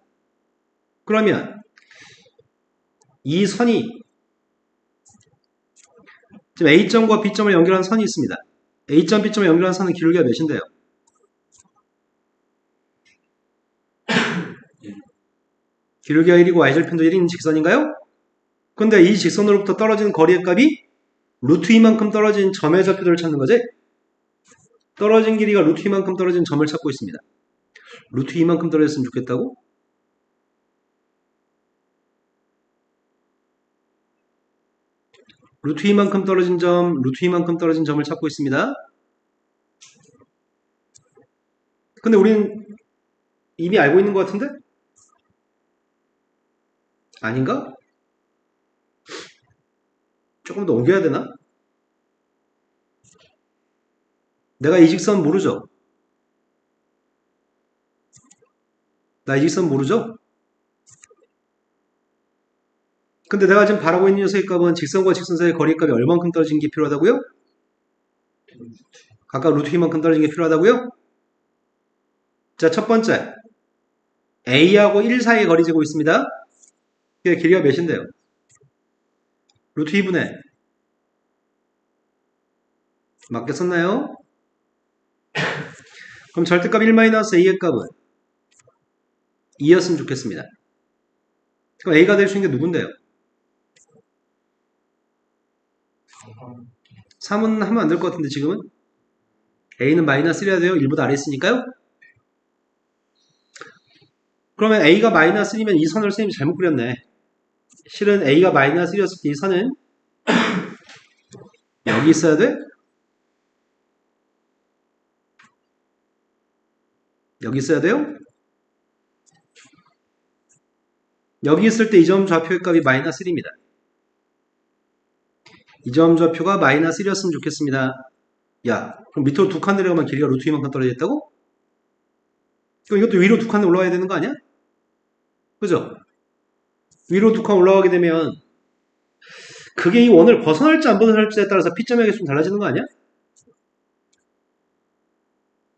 그러면 이 선이 지금 A점과 B점을 연결하는 선이 있습니다. A점, B점을 연결하는 선은 기울기가 몇인데요? 기울기가 1이고 y절편도 1인 직선인가요? 근데 이 직선으로부터 떨어지는 거리의 값이 루트 2만큼 떨어진 점의 좌표들을 찾는 거지? 떨어진 길이가 루트 2만큼 떨어진 점을 찾고 있습니다. 루트 2만큼 떨어졌으면 좋겠다고? 루트 2만큼 떨어진 점, 루트 2만큼 떨어진 점을 찾고 있습니다. 근데 우리는 이미 알고 있는 것 같은데? 아닌가? 조금 더 옮겨야 되나? 내가 이 직선 모르죠? 나 이 직선 모르죠? 근데 내가 지금 바라고 있는 녀석의 값은 직선과 직선 사이의 거리값이 얼만큼 떨어진 게 필요하다고요? 각각 루트 2만큼 떨어진 게 필요하다고요? 자, 첫 번째. A하고 1 사이의 거리 재고 있습니다. 그게 길이가 몇인데요? 루트 2분의 맞게 썼나요? 그럼 절대값 1-A의 값은 2였으면 좋겠습니다. 그럼 A가 될 수 있는 게 누군데요? 3은 하면 안 될 것 같은데 지금은? A는 마이너스 1이야 돼요? 1보다 아래 있으니까요? 그러면 A가 마이너스 1이면 이 선을 선생님이 잘못 그렸네. 실은 A가 마이너스 1이었을 때 이 선은 여기 있어야 돼? 여기 있어야 돼요? 여기 있을 때 이 점 좌표의 값이 마이너스 1입니다. 이 점 좌표가 마이너스 1이었으면 좋겠습니다. 야, 그럼 밑으로 두 칸 내려가면 길이가 루트 2만큼 떨어져 있다고? 그럼 이것도 위로 두 칸 올라가야 되는 거 아니야? 그죠? 위로 두 칸 올라가게 되면 그게 이 원을 벗어날지 안 벗어날지에 따라서 P점의 개수는 달라지는 거 아니야?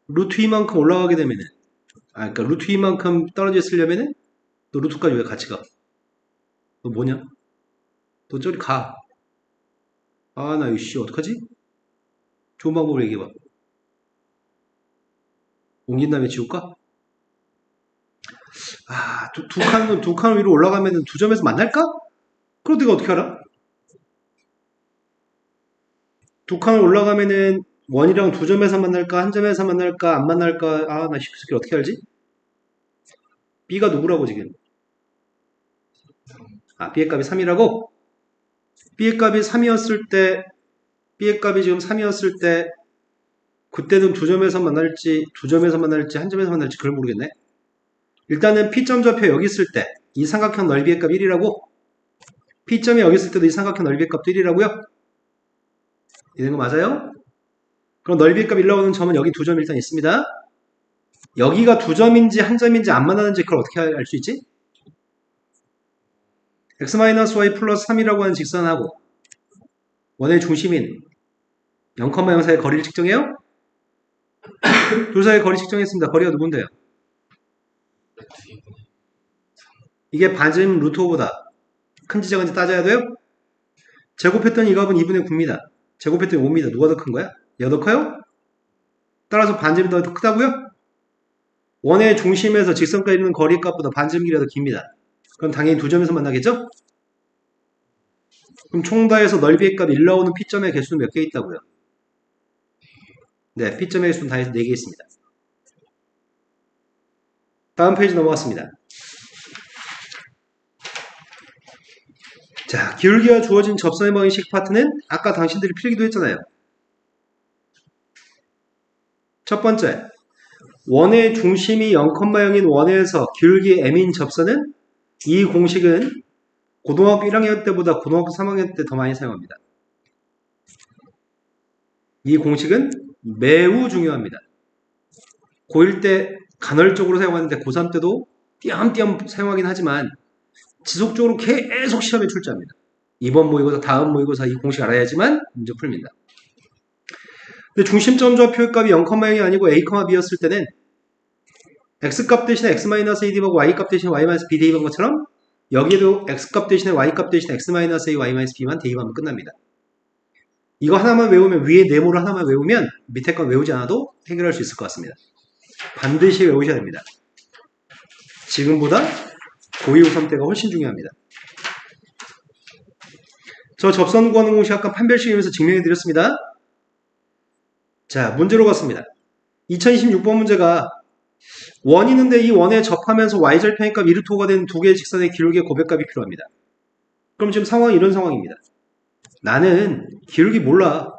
루트 2만큼 올라가게 되면은 그러니까 루트 2만큼 떨어져 있으려면은 너 루트까지 왜 같이 가? 너 뭐냐? 너 저리 가. 아, 나 이씨 어떡하지? 좋은 방법을 얘기해봐. 옮긴 다음에 지울까? 아, 두 칸 위로 올라가면 두 점에서 만날까? 그럼 네가 어떻게 알아? 두 칸을 올라가면은 원이랑 두 점에서 만날까? 한 점에서 만날까? 안 만날까? 아, 나 쉽게 어떻게 알지? B가 누구라고 지금? 아, B의 값이 3이라고? B의 값이 3이었을 때, B의 값이 지금 3이었을 때, 그때는 두 점에서 만날지, 한 점에서 만날지 그걸 모르겠네. 일단은 P점 좌표 여기 있을 때, 이 삼각형 넓이의 값 1이라고? P점이 여기 있을 때도 이 삼각형 넓이의 값도 1이라고요? 이런 거 맞아요? 그럼 넓이의 값 1 나오는 점은 여기 두 점이 일단 있습니다. 여기가 두 점인지 한 점인지 안 만나는지 그걸 어떻게 알 수 있지? x-y 플러스 3이라고 하는 직선하고 원의 중심인 0,0 사이의 거리를 측정해요? 둘 사이의 거리 측정했습니다. 거리가 누군데요? 이게 반지름 루트 오버다. 큰지 작은지 따져야 돼요? 제곱했더니 이 값은 2분의 9입니다. 제곱했더니 5입니다. 누가 더 큰 거야? 얘가 더 커요? 따라서 반지름이 더 크다고요? 원의 중심에서 직선까지 이르는 거리 값보다 반지름 길이가 더 깁니다. 그럼 당연히 두 점에서 만나겠죠? 그럼 총다해서 넓이의 값 1 나오는 P점의 개수는 몇 개 있다고요? 네, P점의 개수는 다 해서 4개 있습니다. 다음 페이지 넘어갔습니다. 자, 기울기가 주어진 접선의 방정식 파트는 아까 당신들이 필기도 했잖아요. 첫 번째, 원의 중심이 0,0인 원에서 기울기 m인 접선은 이 공식은 고등학교 1학년 때보다 고등학교 3학년 때 더 많이 사용합니다. 이 공식은 매우 중요합니다. 고1 때 간헐적으로 사용하는데 고3 때도 띄엄띄엄 사용하긴 하지만 지속적으로 계속 시험에 출제합니다. 이번 모의고사, 다음 모의고사 이 공식 알아야지만 문제 풀립니다. 근데 중심점 좌표의 값이 0,0이 아니고 a, b였을 때는 x값 대신에 x-a 대입하고 y값 대신에 y-b 대입한 것처럼 여기에도 x값 대신에 y값 대신에 x-a, y-b만 대입하면 끝납니다. 이거 하나만 외우면 위에 네모를 하나만 외우면 밑에 건 외우지 않아도 해결할 수 있을 것 같습니다. 반드시 외우셔야 됩니다. 지금보다 고2, 고3 때가 훨씬 중요합니다. 저 접선 구하는 공식 아까 판별식이면서 증명해 드렸습니다. 자, 문제로 갔습니다. 2026번 문제가 원이 있는데 이 원에 접하면서 y절편값 1루트가 되는 두 개의 직선의 기울기의 고백값이 필요합니다. 그럼 지금 상황이 이런 상황입니다. 나는 기울기 몰라.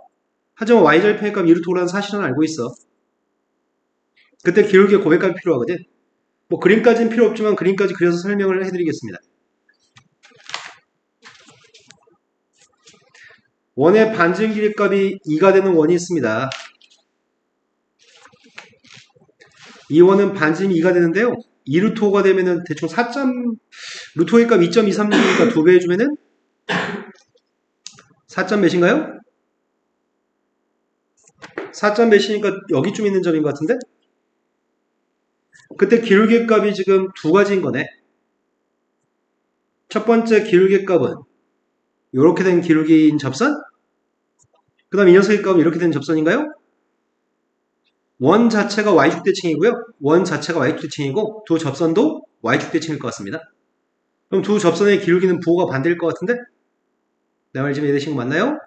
하지만 y절편값 1루트라는 사실은 알고 있어. 그때 기울기의 고백값이 필요하거든. 뭐 그림까지는 필요 없지만 그림까지 그려서 설명을 해드리겠습니다. 원의 반지름 길이 값이 2가 되는 원이 있습니다. 이 원은 반지름이 2가 되는데요. 2루트 5가 되면은 대충 4. 루트 5의 값 2.236이니까 2배 해주면은 4점 몇인가요? 4점 몇이니까 여기쯤 있는 점인 것 같은데? 그때 기울기 값이 지금 두 가지인 거네. 첫 번째 기울기 값은 이렇게 된 기울기인 접선? 그 다음 이 녀석의 값은 이렇게 된 접선인가요? 원 자체가 y축 대칭이고요. 원 자체가 y축 대칭이고 두 접선도 y축 대칭일 것 같습니다. 그럼 두 접선의 기울기는 부호가 반대일 것 같은데? 내 말 지금 이해되신 거 맞나요?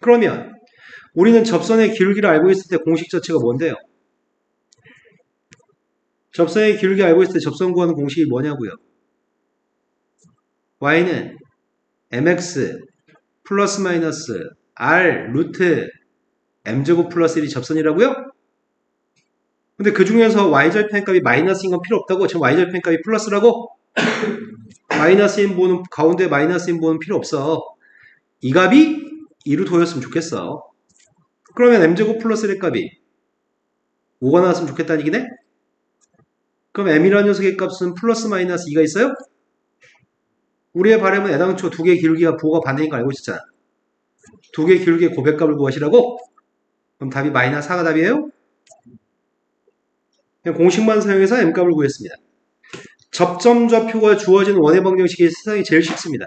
그러면 우리는 접선의 기울기를 알고 있을 때 공식 자체가 뭔데요? 접선의 기울기 알고 있을 때 접선 구하는 공식이 뭐냐고요? y는 mx 플러스 마이너스 r 루트 m제곱 플러스 1이 접선이라고요? 근데 그 중에서 y절편 값이 마이너스인 건 필요 없다고? 지금 y절편 값이 플러스라고? 마이너스인 부호는 가운데 마이너스인 부호는 필요 없어. 이 값이 2루트 5였으면 좋겠어. 그러면 m제곱 플러스 1의 값이 5가 나왔으면 좋겠다는 얘기네? 그럼 m이라는 녀석의 값은 플러스 마이너스 2가 있어요? 우리의 바람은 애당초 두 개의 기울기가 부호가 반대인 거 알고 있었잖아. 두 개의 기울기의 고백값을 구하시라고? 그럼 답이 마이너스 4가 답이에요? 그냥 공식만 사용해서 m값을 구했습니다. 접점 좌표가 주어진 원의 방정식이 세상에 제일 쉽습니다.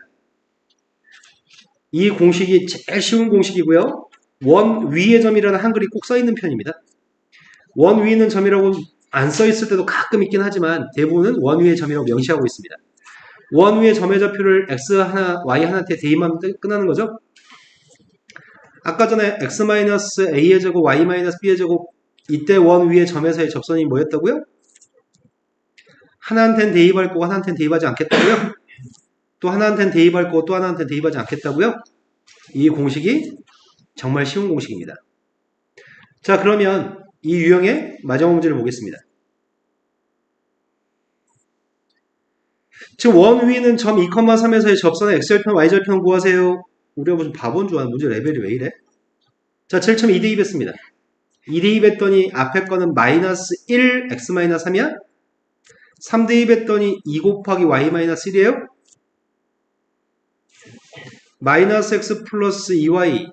이 공식이 제일 쉬운 공식이고요. 원 위의 점이라는 한글이 꼭 써있는 편입니다. 원 위에 있는 점이라고 안 써있을 때도 가끔 있긴 하지만 대부분은 원 위의 점이라고 명시하고 있습니다. 원 위의 점의 좌표를 x 하나, y 하나한테 대입하면 끝나는 거죠. 아까 전에 x-a의 제곱, y-b의 제곱 이때 원 위의 점에서의 접선이 뭐였다고요? 하나한테는 대입할 거고 하나한테는 대입하지 않겠다고요? 또 하나한테는 대입할 거고 또 하나한테는 대입하지 않겠다고요? 이 공식이 정말 쉬운 공식입니다. 자, 그러면 이 유형의 마지막 문제를 보겠습니다. 지금 원 위는 점 2,3에서의 접선의 x절편, y절편 구하세요. 우리가 무슨 바본 줄 아는 문제 레벨이 왜 이래? 자, 7.2 대입했습니다. 2 대입했더니 앞에 거는 마이너스 1, x 마이너스 3이야? 3 대입했더니 2 곱하기 y 마이너스 1이에요? 마이너스 x 플러스 2y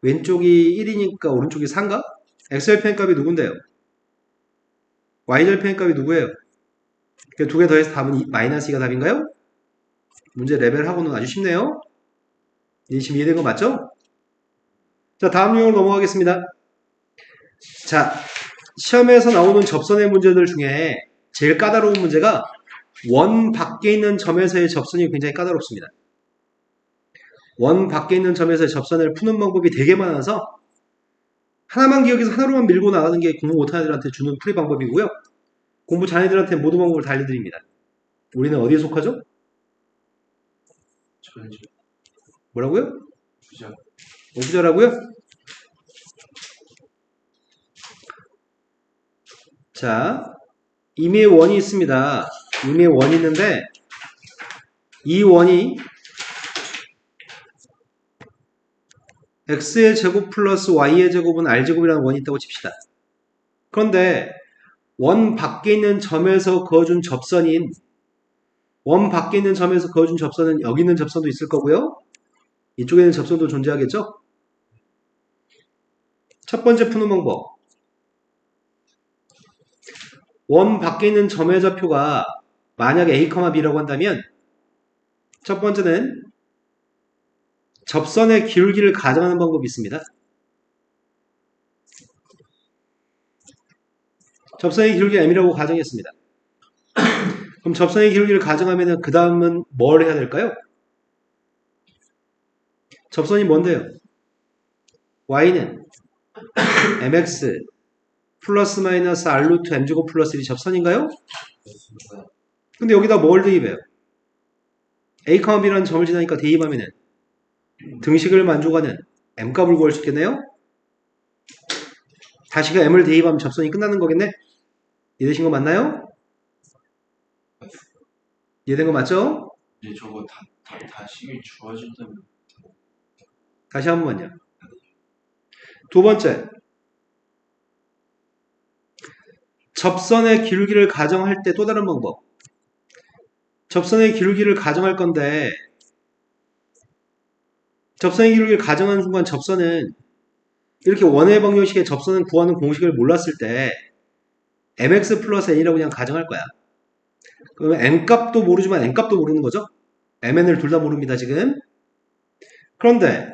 왼쪽이 1이니까 오른쪽이 4인가? x절편 값이 누군데요? y절편 값이 누구예요? 두 개 더해서 답은 마이너스 2가 답인가요? 문제 레벨하고는 아주 쉽네요. 지금 이해된 거 맞죠? 자, 다음 유형으로 넘어가겠습니다. 자, 시험에서 나오는 접선의 문제들 중에 제일 까다로운 문제가 원 밖에 있는 점에서의 접선이 굉장히 까다롭습니다. 원 밖에 있는 점에서의 접선을 푸는 방법이 되게 많아서 하나만 기억해서 하나로만 밀고 나가는 게 공부 못하는 애들한테 주는 풀이 방법이고요. 공부 잘하는 애들한테 모든 방법을 다 알려드립니다. 우리는 어디에 속하죠? 전주 뭐라고요? 부자 오부자라고요? 자, 임의의 원이 있습니다. 임의의 원이 있는데 이 원이 x의 제곱 플러스 y의 제곱은 r제곱이라는 원이 있다고 칩시다. 그런데 원 밖에 있는 점에서 그어준 접선인 원 밖에 있는 점에서 그어준 접선은 여기 있는 접선도 있을 거고요. 이쪽에 있는 접선도 존재하겠죠? 첫 번째 푸는 방법. 원 밖에 있는 점의 좌표가 만약 a, b라고 한다면 첫 번째는 접선의 기울기를 가정하는 방법이 있습니다. 접선의 기울기 m이라고 가정했습니다. 그럼 접선의 기울기를 가정하면 그 다음은 뭘 해야 될까요? 접선이 뭔데요? y는 mx 플러스 마이너스 r 루트 m제곱 플러스 1이 접선인가요? 근데 여기다 뭘 대입해요? a, b라는 점을 지나니까 대입하면은 등식을 만족하는 m값을 구할 수 있겠네요? 다시 그 m을 대입하면 접선이 끝나는 거겠네? 이해되신 거 맞나요? 이해된 거 맞죠? 네, 저거 다 식이 주어진다면 다시 한 번만요. 두 번째, 접선의 기울기를 가정할 때 또 다른 방법. 접선의 기울기를 가정할 건데 접선의 기울기를 가정하는 순간 접선은 이렇게 원의 방정식의 접선을 구하는 공식을 몰랐을 때 mx 플러스 n이라고 그냥 가정할 거야. 그러면 n값도 모르지만 n값도 모르는 거죠. mn을 둘 다 모릅니다 지금. 그런데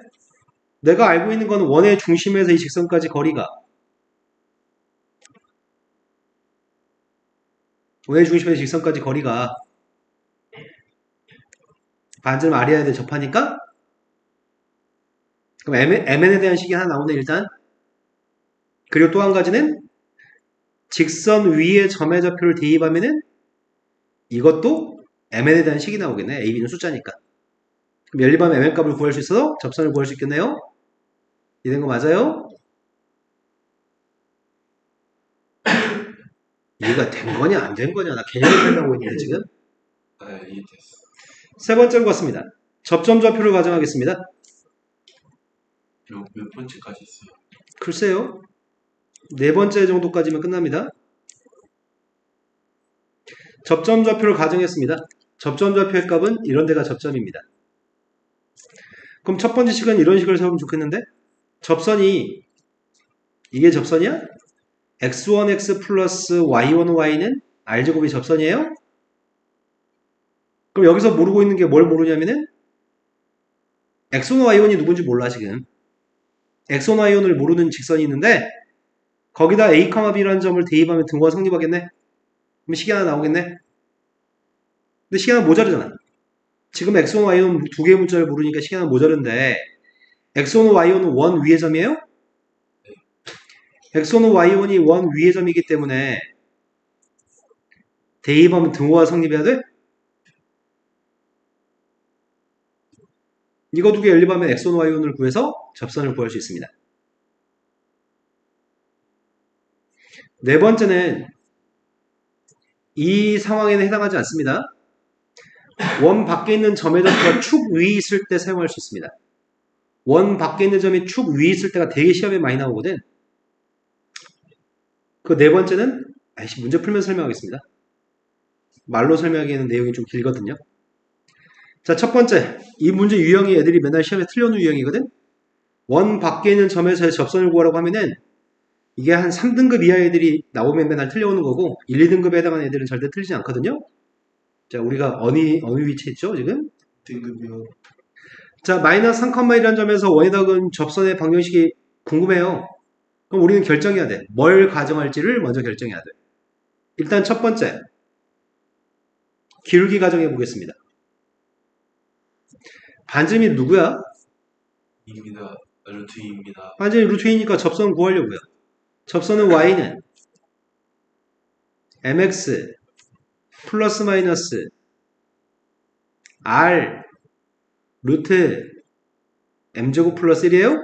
내가 알고 있는 건 원의 중심에서 이 직선까지 거리가 원의 중심에서 직선까지 거리가 반지름 r이어야 돼 접하니까 그럼 mn에 대한 식이 하나 나오네 일단. 그리고 또 한 가지는 직선 위의 점의 좌표를 대입하면은 이것도 mn에 대한 식이 나오겠네. a, b는 숫자니까. 그럼 연립하면 mn 값을 구할 수 있어서 접선을 구할 수 있겠네요. 이해된 거 맞아요? 이해가 된 거냐 안 된 거냐 나 개념을 설명하고 있는데 지금. 네, 이해됐어. 세 번째로 갔습니다. 접점 좌표를 가정하겠습니다. 몇 번째까지 있어요? 글쎄요. 네 번째 정도까지면 끝납니다. 접점 좌표를 가정했습니다. 접점 좌표의 값은 이런 데가 접점입니다. 그럼 첫 번째 식은 이런 식으로 세우면 좋겠는데 접선이 이게 접선이야? x1x 플러스 y1y는 r제곱이 접선이에요? 그럼 여기서 모르고 있는 게 뭘 모르냐면은 x1, y1이 누군지 몰라 지금. X원 Y원을 모르는 직선이 있는데 거기다 A, B라는 점을 대입하면 등호가 성립하겠네? 그럼 식이 하나 나오겠네? 근데 식이 하나 모자르잖아. 지금 X원 Y원 두 개의 문자를 모르니까 식이 하나 모자른데 X원 Y원은 원 위의 점이에요? X원 Y원이 원 위의 점이기 때문에 대입하면 등호가 성립해야 돼? 이거 두 개 연립하면 X원 Y원을 구해서 접선을 구할 수 있습니다. 네 번째는 이 상황에는 해당하지 않습니다. 원 밖에 있는 점의 접수가 축 위에 있을 때 사용할 수 있습니다. 원 밖에 있는 점이 축 위에 있을 때가 되게 시험에 많이 나오거든. 그 네 번째는 문제 풀면서 설명하겠습니다. 말로 설명하기에는 내용이 좀 길거든요. 자, 첫 번째. 이 문제 유형이 애들이 맨날 시험에 틀려놓은 유형이거든. 원 밖에 있는 점에서의 접선을 구하라고 하면은 이게 한 3등급 이하 애들이 나오면 맨날 틀려오는 거고 1, 2등급에 해당하는 애들은 절대 틀리지 않거든요. 자, 우리가 어느 위치에 있죠, 지금? 등급이요. 자, 마이너스 3,1이라는 점에서 원의 덕은 접선의 방정식이 궁금해요. 그럼 우리는 결정해야 돼. 뭘 가정할지를 먼저 결정해야 돼. 일단 첫 번째, 기울기 가정해 보겠습니다. 반지름이 누구야? 입니다. 루트입니다. 반지름이 루트 2니까 접선 구하려고요. 접선은 y는 mx 플러스 마이너스 r 루트 m제곱 플러스 1이에요?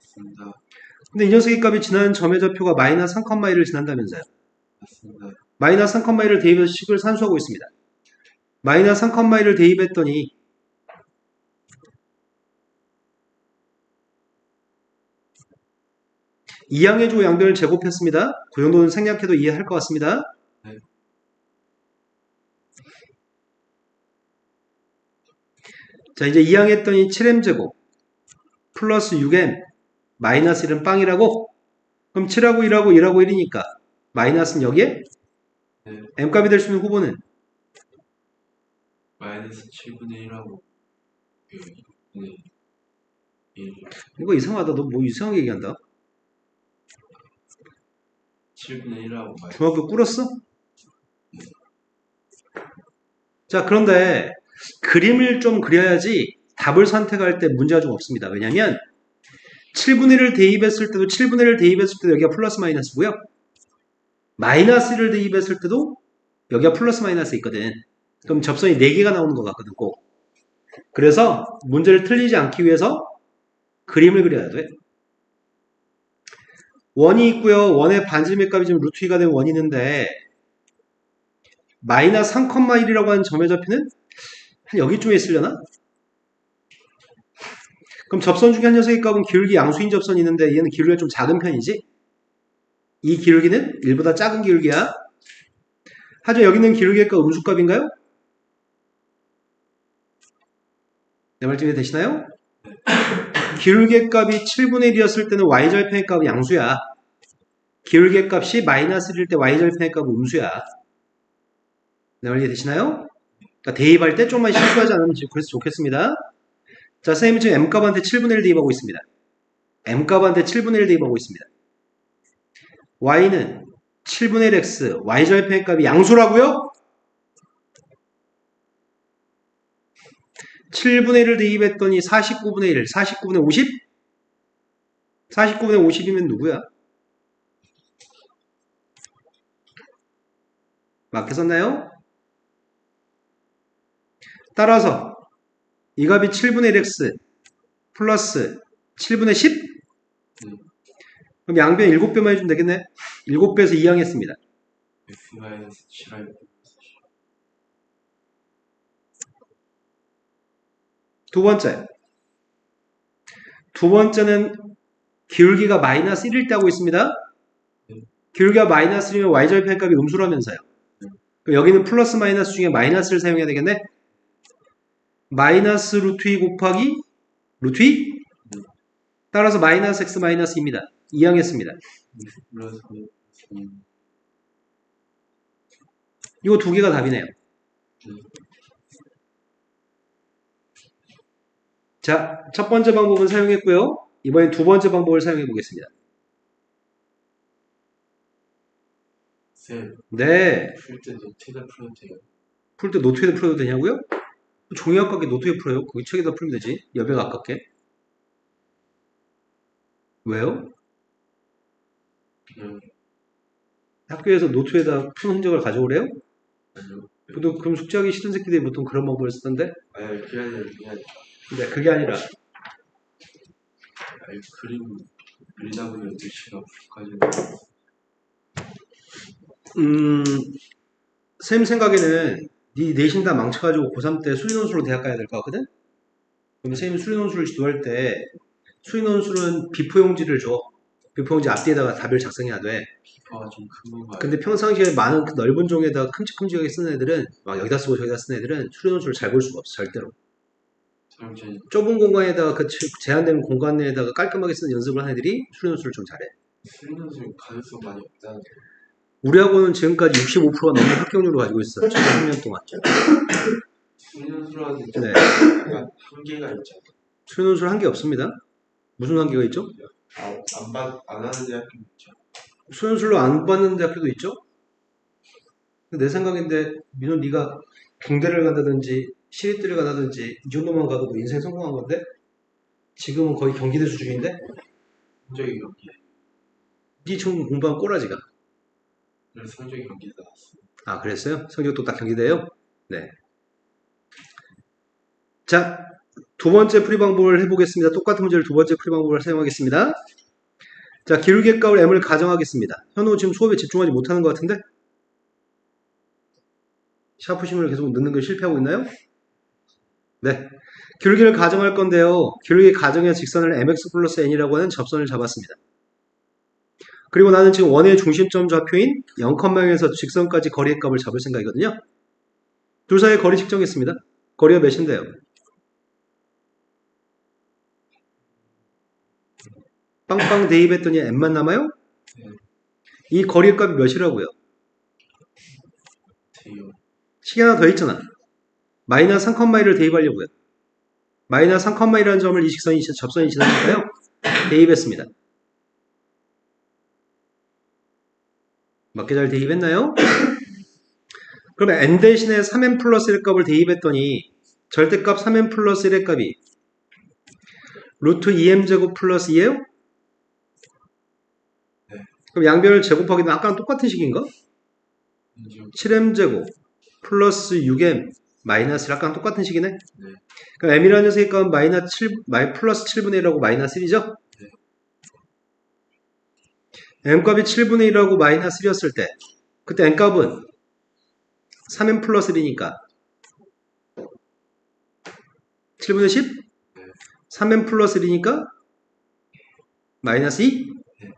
맞습니다. 근데 이 녀석의 값이 지나는 점의 좌표가 마이너스 3,1을 지난다면서요. 맞습니다. 마이너스 3,1을 대입해서 식을 산수하고 있습니다. 마이너스 3,1을 대입했더니 이항의 조 양변을 제곱했습니다. 그 정도는 생략해도 이해할 것 같습니다. 네. 자, 이제 이항했더니 7m제곱 플러스 6m 마이너스 1은 빵이라고? 그럼 7하고 1하고 1하고 1이니까 마이너스는 여기에? 네. m값이 될 수 있는 후보는 마이너스 7분의 1하고 6분의 1. 이거 이상하다. 너 뭐 이상하게 얘기한다. 7분의 1하고 마이너스. 중학교 꿇었어? 자, 그런데 그림을 좀 그려야지 답을 선택할 때 문제가 좀 없습니다. 왜냐면 7분의 1을 대입했을 때도 7분의 1을 대입했을 때도 여기가 플러스 마이너스고요. 마이너스 1을 대입했을 때도 여기가 플러스 마이너스 있거든. 그럼 접선이 4개가 나오는 것 같거든, 꼭. 그래서 문제를 틀리지 않기 위해서 그림을 그려야 돼. 원이 있고요. 원의 반지름의 값이 지금 루트 2가 된 원이 있는데 마이너스 3,1이라고 하는 점의 좌표는 한 여기쯤에 있으려나? 그럼 접선 중에 한 녀석의 값은 기울기 양수인 접선이 있는데 얘는 기울기가 좀 작은 편이지? 이 기울기는 1보다 작은 기울기야. 하지만 여기 있는 기울기의 값 음수값인가요? 내 말 좀 이해되시나요? 기울기의 값이 7분의 1이었을 때는 y절편의 값은 양수야. 기울기의 값이 마이너스 1일 때 y절편의 값은 음수야. 내 말 이해되시나요? 그러니까 대입할 때 좀만 실수하지 않으면 그래서 좋겠습니다. 자, 선생님은 지금 m값한테 7분의 1 대입하고 있습니다. m값한테 7분의 1 대입하고 있습니다. y는 7분의 1x, y절편의 값이 양수라고요? 7분의 1을 대입했더니 49분의 1, 49분의 50? 49분의 50이면 누구야? 맞게 썼나요? 따라서 이 값이 7분의 1x 플러스 7분의 10? 그럼 양변 7배만 해주면 되겠네? 7배에서 이항했습니다. F 마이너스 7할 두 번째. 두 번째는 기울기가 마이너스 1일 때 하고 있습니다. 기울기가 마이너스 1이면 y절편 값이 음수라면서요. 그럼 여기는 플러스 마이너스 중에 마이너스를 사용해야 되겠네? 마이너스 루트 2 곱하기 루트 2? 따라서 마이너스 x 마이너스 2입니다. 이항했습니다. 플러스 이거 두 개가 답이네요. 자, 첫 번째 방법은 사용했고요. 이번엔 두 번째 방법을 사용해 보겠습니다. 쌤, 네. 풀 때도 최대 풀어도 돼요. 풀 때 노트에다 풀어도 되냐고요? 종이 아깝게 노트에 풀어요. 거기 책에다 풀면 되지. 여백 아깝게. 왜요? 그냥, 학교에서 노트에다 푼 흔적을 가져오래요? 아니요. 보통 그럼 숙제하기 싫은 새끼들이 보통 그런 방법을 쓰던데? 아니, 그게 아니라, 근데 그게 아니라 아니, 그림 그리다 보면 글씨가 부족하잖아요. 쌤 생각에는 네 내신 다 망쳐가지고 고3 때 수리논술로 대학 가야 될 것 같거든? 그럼 쌤이 수리논술을 지도할 때 수리논술은 비포용지를 줘. 비포용지 앞뒤에다가 답을 작성해야 돼. 비파가 좀 큰 건가요? 근데 평상시에 많은 그 넓은 종에다가 큼직큼직하게 쓰는 애들은 막 여기다 쓰고 저기다 쓰는 애들은 수리논술을 잘 볼 수가 없어 절대로. 그럼 제 좁은 공간에다가 그 제한된 공간 내에다가 깔끔하게 쓰는 연습을 하는 애들이 수리논술을 좀 잘해. 수리논술 가능성 많이 없다는 우리 학원은 지금까지 65%가 넘는 합격률을 가지고 있어. 최근 3년 동안. 수리논술하는 네. 약간 한계가 있죠. 수리논술 한 게 없습니다. 무슨 한계가 있죠? 안 하는 대학교 있죠. 수련술로 안 받는 대학교도 있죠? 내 생각인데 민호 네가 중대를 간다든지 시립대를 간다든지 이 정도만 가도 너 인생 성공한 건데 지금은 거의 경기대 수준인데 성적이 경기. 네 지금 공부한 꼬라지가. 그래서 성적이 경기에 나왔어. 아 그랬어요? 성적도 딱 경기대요? 네. 자, 두 번째 풀이 방법을 해보겠습니다. 똑같은 문제를 두 번째 풀이 방법을 사용하겠습니다. 자, 기울기의 값을 m을 가정하겠습니다. 현우 지금 수업에 집중하지 못하는 것 같은데? 샤프심을 계속 넣는 걸 실패하고 있나요? 네. 기울기를 가정할 건데요. 기울기 가정의 직선을 mx 플러스 n이라고 하는 접선을 잡았습니다. 그리고 나는 지금 원의 중심점 좌표인 0,0에서 직선까지 거리의 값을 잡을 생각이거든요. 둘 사이의 거리 측정했습니다. 거리가 몇인데요? 빵빵 대입했더니 m만 남아요? 이 거리의 값이 몇이라고요? 돼요. 식이 하나 더 있잖아. 마이너스 3,1을 대입하려고요. 마이너스 3,1이라는 점을 이 직선이 접선이 지나니까요. 대입했습니다. 맞게 잘 대입했나요? 그러면 n 대신에 3n 플러스 1의 값을 대입했더니 절대값 3n 플러스 1의 값이 루트 2m제곱 플러스 2예요? 네. 그럼 양변을 제곱하게 되면 아까랑 똑같은 식인가? 인지요. 7m제곱 플러스 6m 마이너스 1 아까랑 똑같은 식이네? 네. 그럼 m이라는 녀석의 값은 플러스 7분의 1하고 마이너스 1이죠? 네. m값이 7분의 1하고 마이너스 1이었을 때 그때 n값은 3n 플러스 1이니까 7분의 10? 네. 3n 플러스 1이니까 마이너스 2? 네.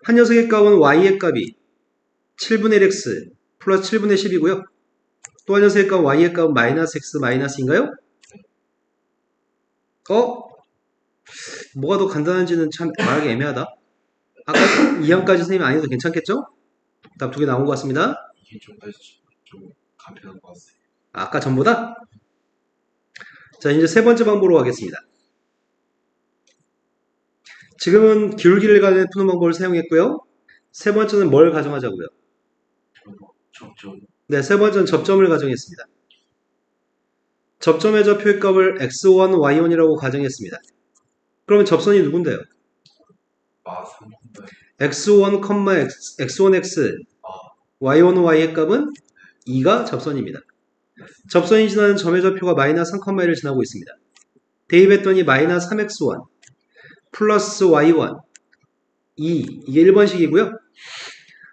한 녀석의 값은 y의 값이 7분의 1x 플러스 7분의 10이고요. 또 한 녀석의 값은 y의 값은 마이너스 x 마이너스인가요? 뭐가 더 간단한지는 참 말하기 애매하다. 아까 2항까지 선생님이 안 해도 괜찮겠죠? 답 두 개 나온 것 같습니다. 이게 좀 간편한 것 같아요. 아까 전보다? 자, 이제 세 번째 방법으로 가겠습니다. 지금은 기울기를 가는 푸는 방법을 사용했고요. 세 번째는 뭘 가정하자고요? 접점. 네, 세 번째는 접점을 가정했습니다. 접점의 좌표의 값을 x1, y1이라고 가정했습니다. 그러면 접선이 누군데요? 아, 3분의 x1, x1x, y1, y의 값은 2가 접선입니다. 접선이 지나는 점의 좌표가 마이너스 3,1을 지나고 있습니다. 대입했더니 마이너스 3x1 플러스 y1 2 이게 1번식이고요.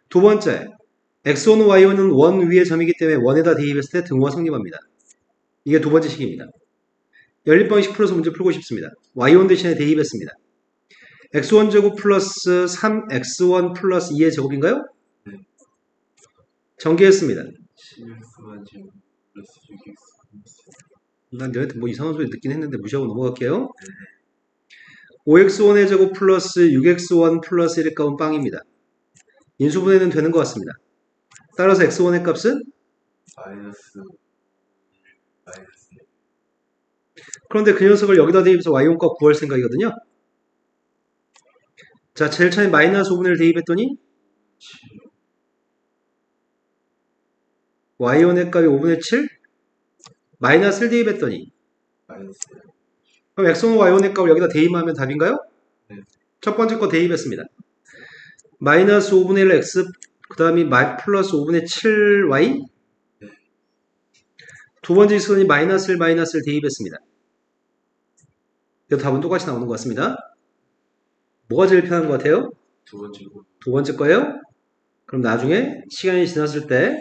두 번째 x1, y1은 원 위의 점이기 때문에 원에다 대입했을 때 등호가 성립합니다. 이게 두 번째 식입니다. 연립방식 풀어서 문제 풀고 싶습니다. y1 대신에 대입했습니다. x1제곱 플러스 3x1 플러스 2의 제곱인가요? 네. 전개했습니다. 11x만 지금 플러스 6x. 난 너한테 뭐 이상한 소리 듣긴 했는데 무시하고 넘어갈게요. 5x1의 제곱 플러스 6x1 플러스 1의 값은 빵입니다. 인수분해는 되는 것 같습니다. 따라서 x1의 값은? 마이너스. 그런데 그 녀석을 여기다 대입해서 y1 값 구할 생각이거든요. 자, 제일 처음에 마이너스 5분의 1 대입했더니 y1의 값이 5분의 7? 마이너스 1 대입했더니 마이너스. 그럼 x1, y1의 값을 여기다 대입하면 답인가요? 네. 첫 번째 거 대입했습니다. 마이너스 5분의 1 x 그 다음이 플러스 5분의 7y 네. 두 번째 직선이 마이너스 1 대입했습니다. 이 답은 똑같이 나오는 것 같습니다. 뭐가 제일 편한 것 같아요? 두 번째 거. 두 번째 거예요? 그럼 나중에 시간이 지났을 때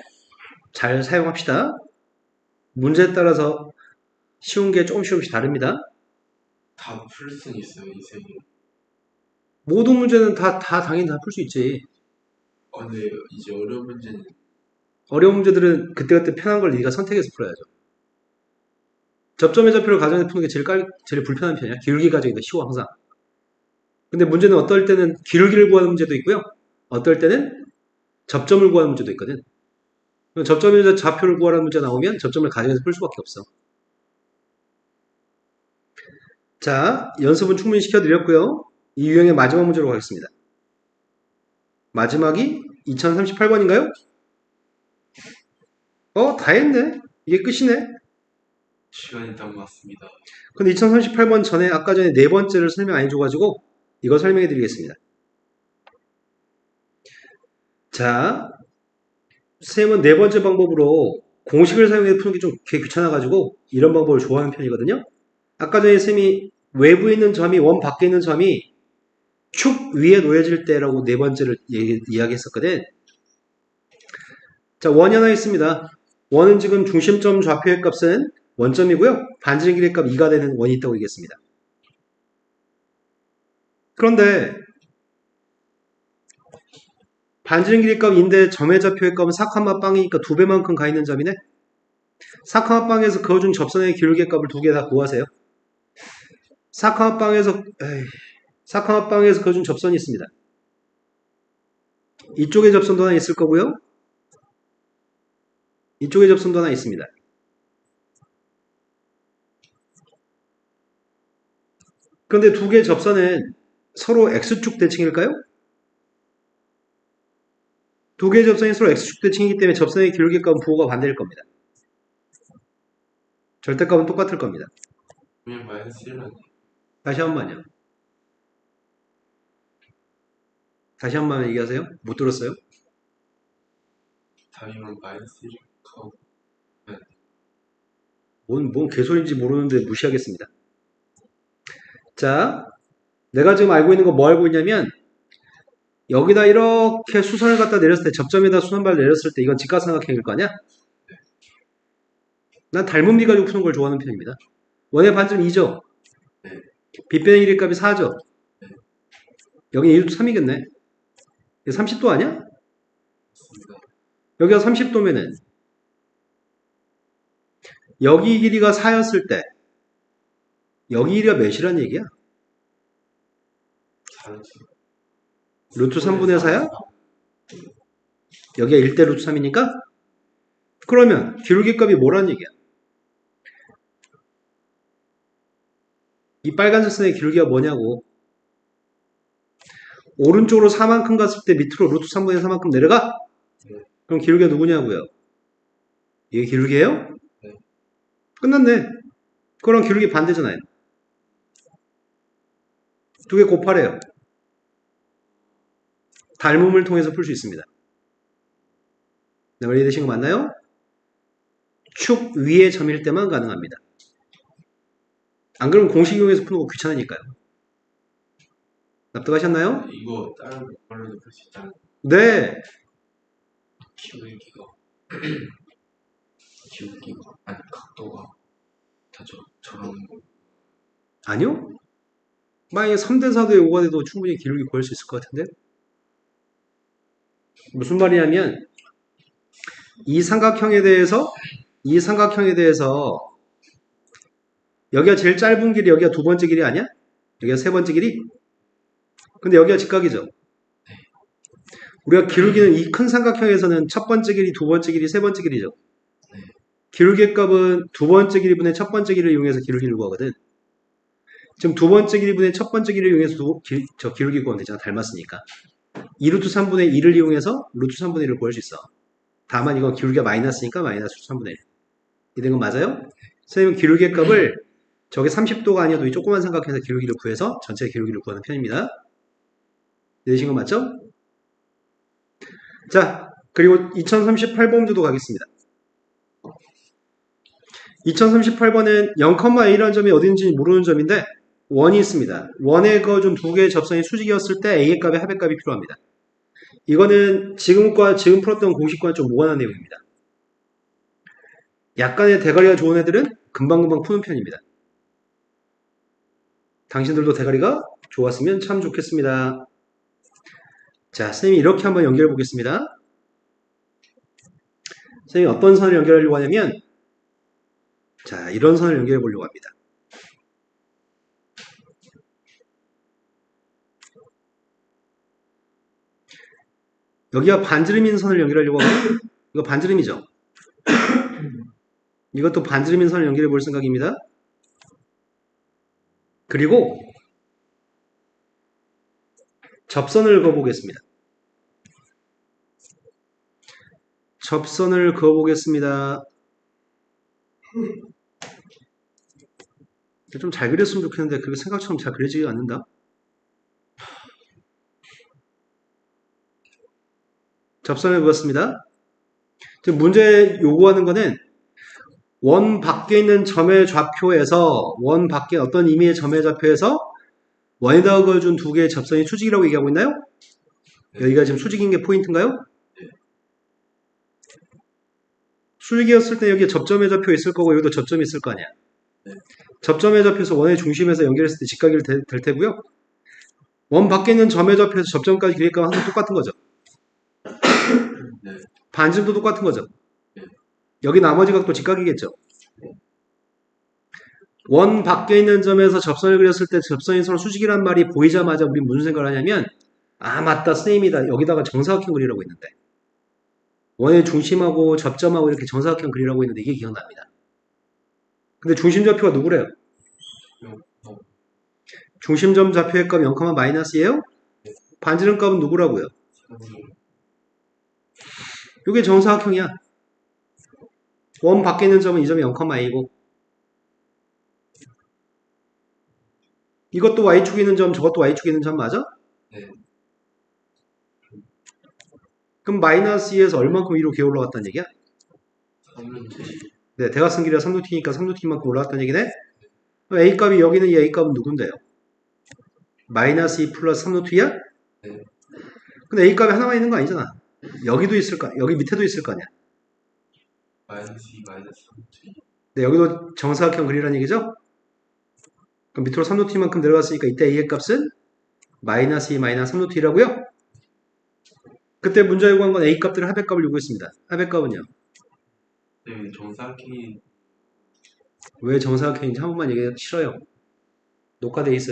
잘 사용합시다. 문제에 따라서 쉬운 게 조금씩 다릅니다. 다 풀 수는 있어요, 이 세 개. 모든 문제는 다 당연히 다 풀 수 있지. 근데 이제 어려운 문제는 어려운 문제들은 그때그때 편한 걸 네가 선택해서 풀어야죠. 접점의 좌표를 가정해서 푸는 게 제일 불편한 편이야. 기울기 가정이 더 쉬워, 항상. 근데 문제는 어떨 때는 기울기를 구하는 문제도 있고요. 어떨 때는 접점을 구하는 문제도 있거든. 접점에서 좌표를 구하라는 문제 나오면 접점을 가정해서 풀 수밖에 없어. 자, 연습은 충분히 시켜드렸고요. 이 유형의 마지막 문제로 가겠습니다. 마지막이 2038번인가요? 다 했네. 이게 끝이네. 시간이 딱 맞습니다. 근데 2038번 전에 아까 전에 네 번째를 설명 안 해줘가지고 이거 설명해 드리겠습니다. 자, 선생님은 네 번째 방법으로 공식을 사용해서 푸는 게 좀 귀찮아가지고 이런 방법을 좋아하는 편이거든요. 아까 전에 선생님이 외부에 있는 점이 원 밖에 있는 점이 축 위에 놓여질 때라고 네 번째를 이야기했었거든. 자, 원이 하나 있습니다. 원은 지금 중심점 좌표의 값은 원점이고요. 반지름 길이의 값 2가 되는 원이 있다고 얘기했습니다. 그런데 반지름 길이 값인데 점의 좌표의 값은 사카마 빵이니까 2배만큼 가 있는 점이네. 사카마 빵에서 그어준 접선의 기울기의 값을 두 개 다 구하세요. 사카마 빵에서 그어준 접선이 있습니다. 이쪽에 접선도 하나 있을 거고요. 이쪽에 접선도 하나 있습니다. 그런데 두 개의 접선은 서로 X축 대칭일까요? 두 개의 접선이 서로 X축 대칭이기 때문에 접선의 기울기 값은 부호가 반대일 겁니다. 절대값은 똑같을 겁니다. 그냥 마이너스 1 아니에요? 다시 한 번요. 다시 한 번 얘기하세요. 못 들었어요? 답이면 마이너스 1 하고. 뭔 개소리인지 모르는데 무시하겠습니다. 자, 내가 지금 알고 있는 거 뭐 알고 있냐면 여기다 이렇게 수선을 갖다 내렸을 때 접점에다 수선발 내렸을 때 이건 직각삼각형일 거 아니야? 난 닮은 비 가지고 푸는 걸 좋아하는 편입니다. 원의 반지름 2죠? 네. 빗변의 길이 값이 4죠? 네. 여기 1도 3이겠네. 30도 아니야? 맞습니다. 여기가 30도면은 여기 길이가 4였을 때 여기 길이가 몇이란 얘기야? 4죠. 루트 3분의 4야? 여기가 1대 루트 3이니까? 그러면 기울기 값이 뭐란 얘기야? 이 빨간색 선의 기울기가 뭐냐고. 오른쪽으로 4만큼 갔을 때 밑으로 루트 3분의 4만큼 내려가? 네. 그럼 기울기가 누구냐고요? 이게 기울기예요? 네. 끝났네. 그럼 기울기 반대잖아요. 두 개 곱하래요. 닮음을 통해서 풀 수 있습니다. 네, 이해되신 거 맞나요? 축 위의 점일 때만 가능합니다. 안 그러면 공식 이용해서 푸는 거 귀찮으니까요. 납득하셨나요? 이거 다른 걸로도 풀 수 있다는 네. 기울기가 아니 각도가 다 저런 거. 아니요. 만약에 3대 4도에 5가 돼도 충분히 기울기 구할 수 있을 것 같은데. 무슨 말이냐면 이 삼각형에 대해서 여기가 제일 짧은 길이 여기가 두 번째 길이 아니야? 여기가 세 번째 길이? 근데 여기가 직각이죠. 우리가 기울기는 이 큰 삼각형에서는 첫 번째 길이, 두 번째 길이, 세 번째 길이죠. 기울기의 값은 두 번째 길이분의 첫 번째 길이를 이용해서 기울기를 구하거든. 지금 두 번째 길이분의 첫 번째 길이를 이용해서 기울기 구하면 되잖아. 닮았으니까. 2루트 3분의 2를 이용해서 루트 3분의 1을 구할 수 있어. 다만 이건 기울기가 마이너스니까 마이너스 3분의 1. 이된 건 맞아요? 선생님은 기울기의 값을 저게 30도가 아니어도 이 조그만 삼각형에서 기울기를 구해서 전체 기울기를 구하는 편입니다. 내신 거 맞죠? 자, 그리고 2038번도 가겠습니다. 2038번은 0,A라는 점이 어딘지 모르는 점인데 원이 있습니다. 원의 좀 두 개의 접선이 수직이었을 때 A의 값에 합의 값이 필요합니다. 이거는 지금 풀었던 공식과는 좀 무관한 내용입니다. 약간의 대가리가 좋은 애들은 금방금방 푸는 편입니다. 당신들도 대가리가 좋았으면 참 좋겠습니다. 자, 선생님이 이렇게 한번 연결해 보겠습니다. 선생님이 어떤 선을 연결하려고 하냐면 자, 이런 선을 연결해 보려고 합니다. 여기가 반지름인 선을 연결하려고 하면 이거 반지름이죠. 이것도 반지름인 선을 연결해 볼 생각입니다. 그리고 접선을 그어보겠습니다. 접선을 그어보겠습니다. 좀 잘 그렸으면 좋겠는데 그렇게 생각처럼 잘 그려지지가 않는다. 접선을 그었습니다. 지금 문제 요구하는 거는 원 밖에 있는 점의 좌표에서 원 밖에 어떤 임의의 점의 좌표에서 원에다가 그어준 두 개의 접선이 수직이라고 얘기하고 있나요? 여기가 지금 수직인 게 포인트인가요? 수직이었을 때 여기에 접점의 좌표 있을 거고 여기도 접점이 있을 거 아니야. 접점의 좌표에서 원의 중심에서 연결했을 때 직각이 될 테고요. 원 밖에 있는 점의 좌표에서 접점까지 길이가 항상 똑같은 거죠. 반지름도 똑같은 거죠. 여기 나머지 각도 직각이겠죠. 원 밖에 있는 점에서 접선을 그렸을 때 접선이 서로 수직이란 말이 보이자마자 우리 무슨 생각을 하냐면 아 맞다 선생님이다 여기다가 정사각형 그리라고 했는데 원의 중심하고 접점하고 이렇게 정사각형 그리라고 했는데 이게 기억납니다. 근데 중심 좌표가 누구래요? 중심점 좌표의 값 0, 마이너스예요? 반지름 값은 누구라고요? 이게 정사각형이야. 원 밖에 있는 점은 이 점이 0,A고 이것도 Y축에 있는 점 저것도 Y축에 있는 점 맞아? 네. 그럼 마이너스 2에서 얼만큼 위로 기어 올라갔다는 얘기야? 3루트. 네, 대각선 길이가 3루t니까 3루t만큼 올라갔다는 얘기네? 그럼 A값이 여기는 이 A값은 누군데요? 마이너스 2 플러스 3루t야? 네. 근데 A값이 하나만 있는 거 아니잖아. 여기도 있을 거, 여기 밑에도 있을 거 아니야. 마이너스 2 마이너스 3루트. 네, 여기도 정사각형 그리라는 얘기죠? 그럼 밑으로 3루t만큼 내려갔으니까 이때 A의 값은 마이너스 2 마이너스 3루t라고요? 그때 문제 요구한 건 A 값들을 합의값을 요구했습니다. 합의값은요? 네, 정사각형이 왜 정사각형인지 한 번만 얘기해. 싫어요. 녹화돼 있어요.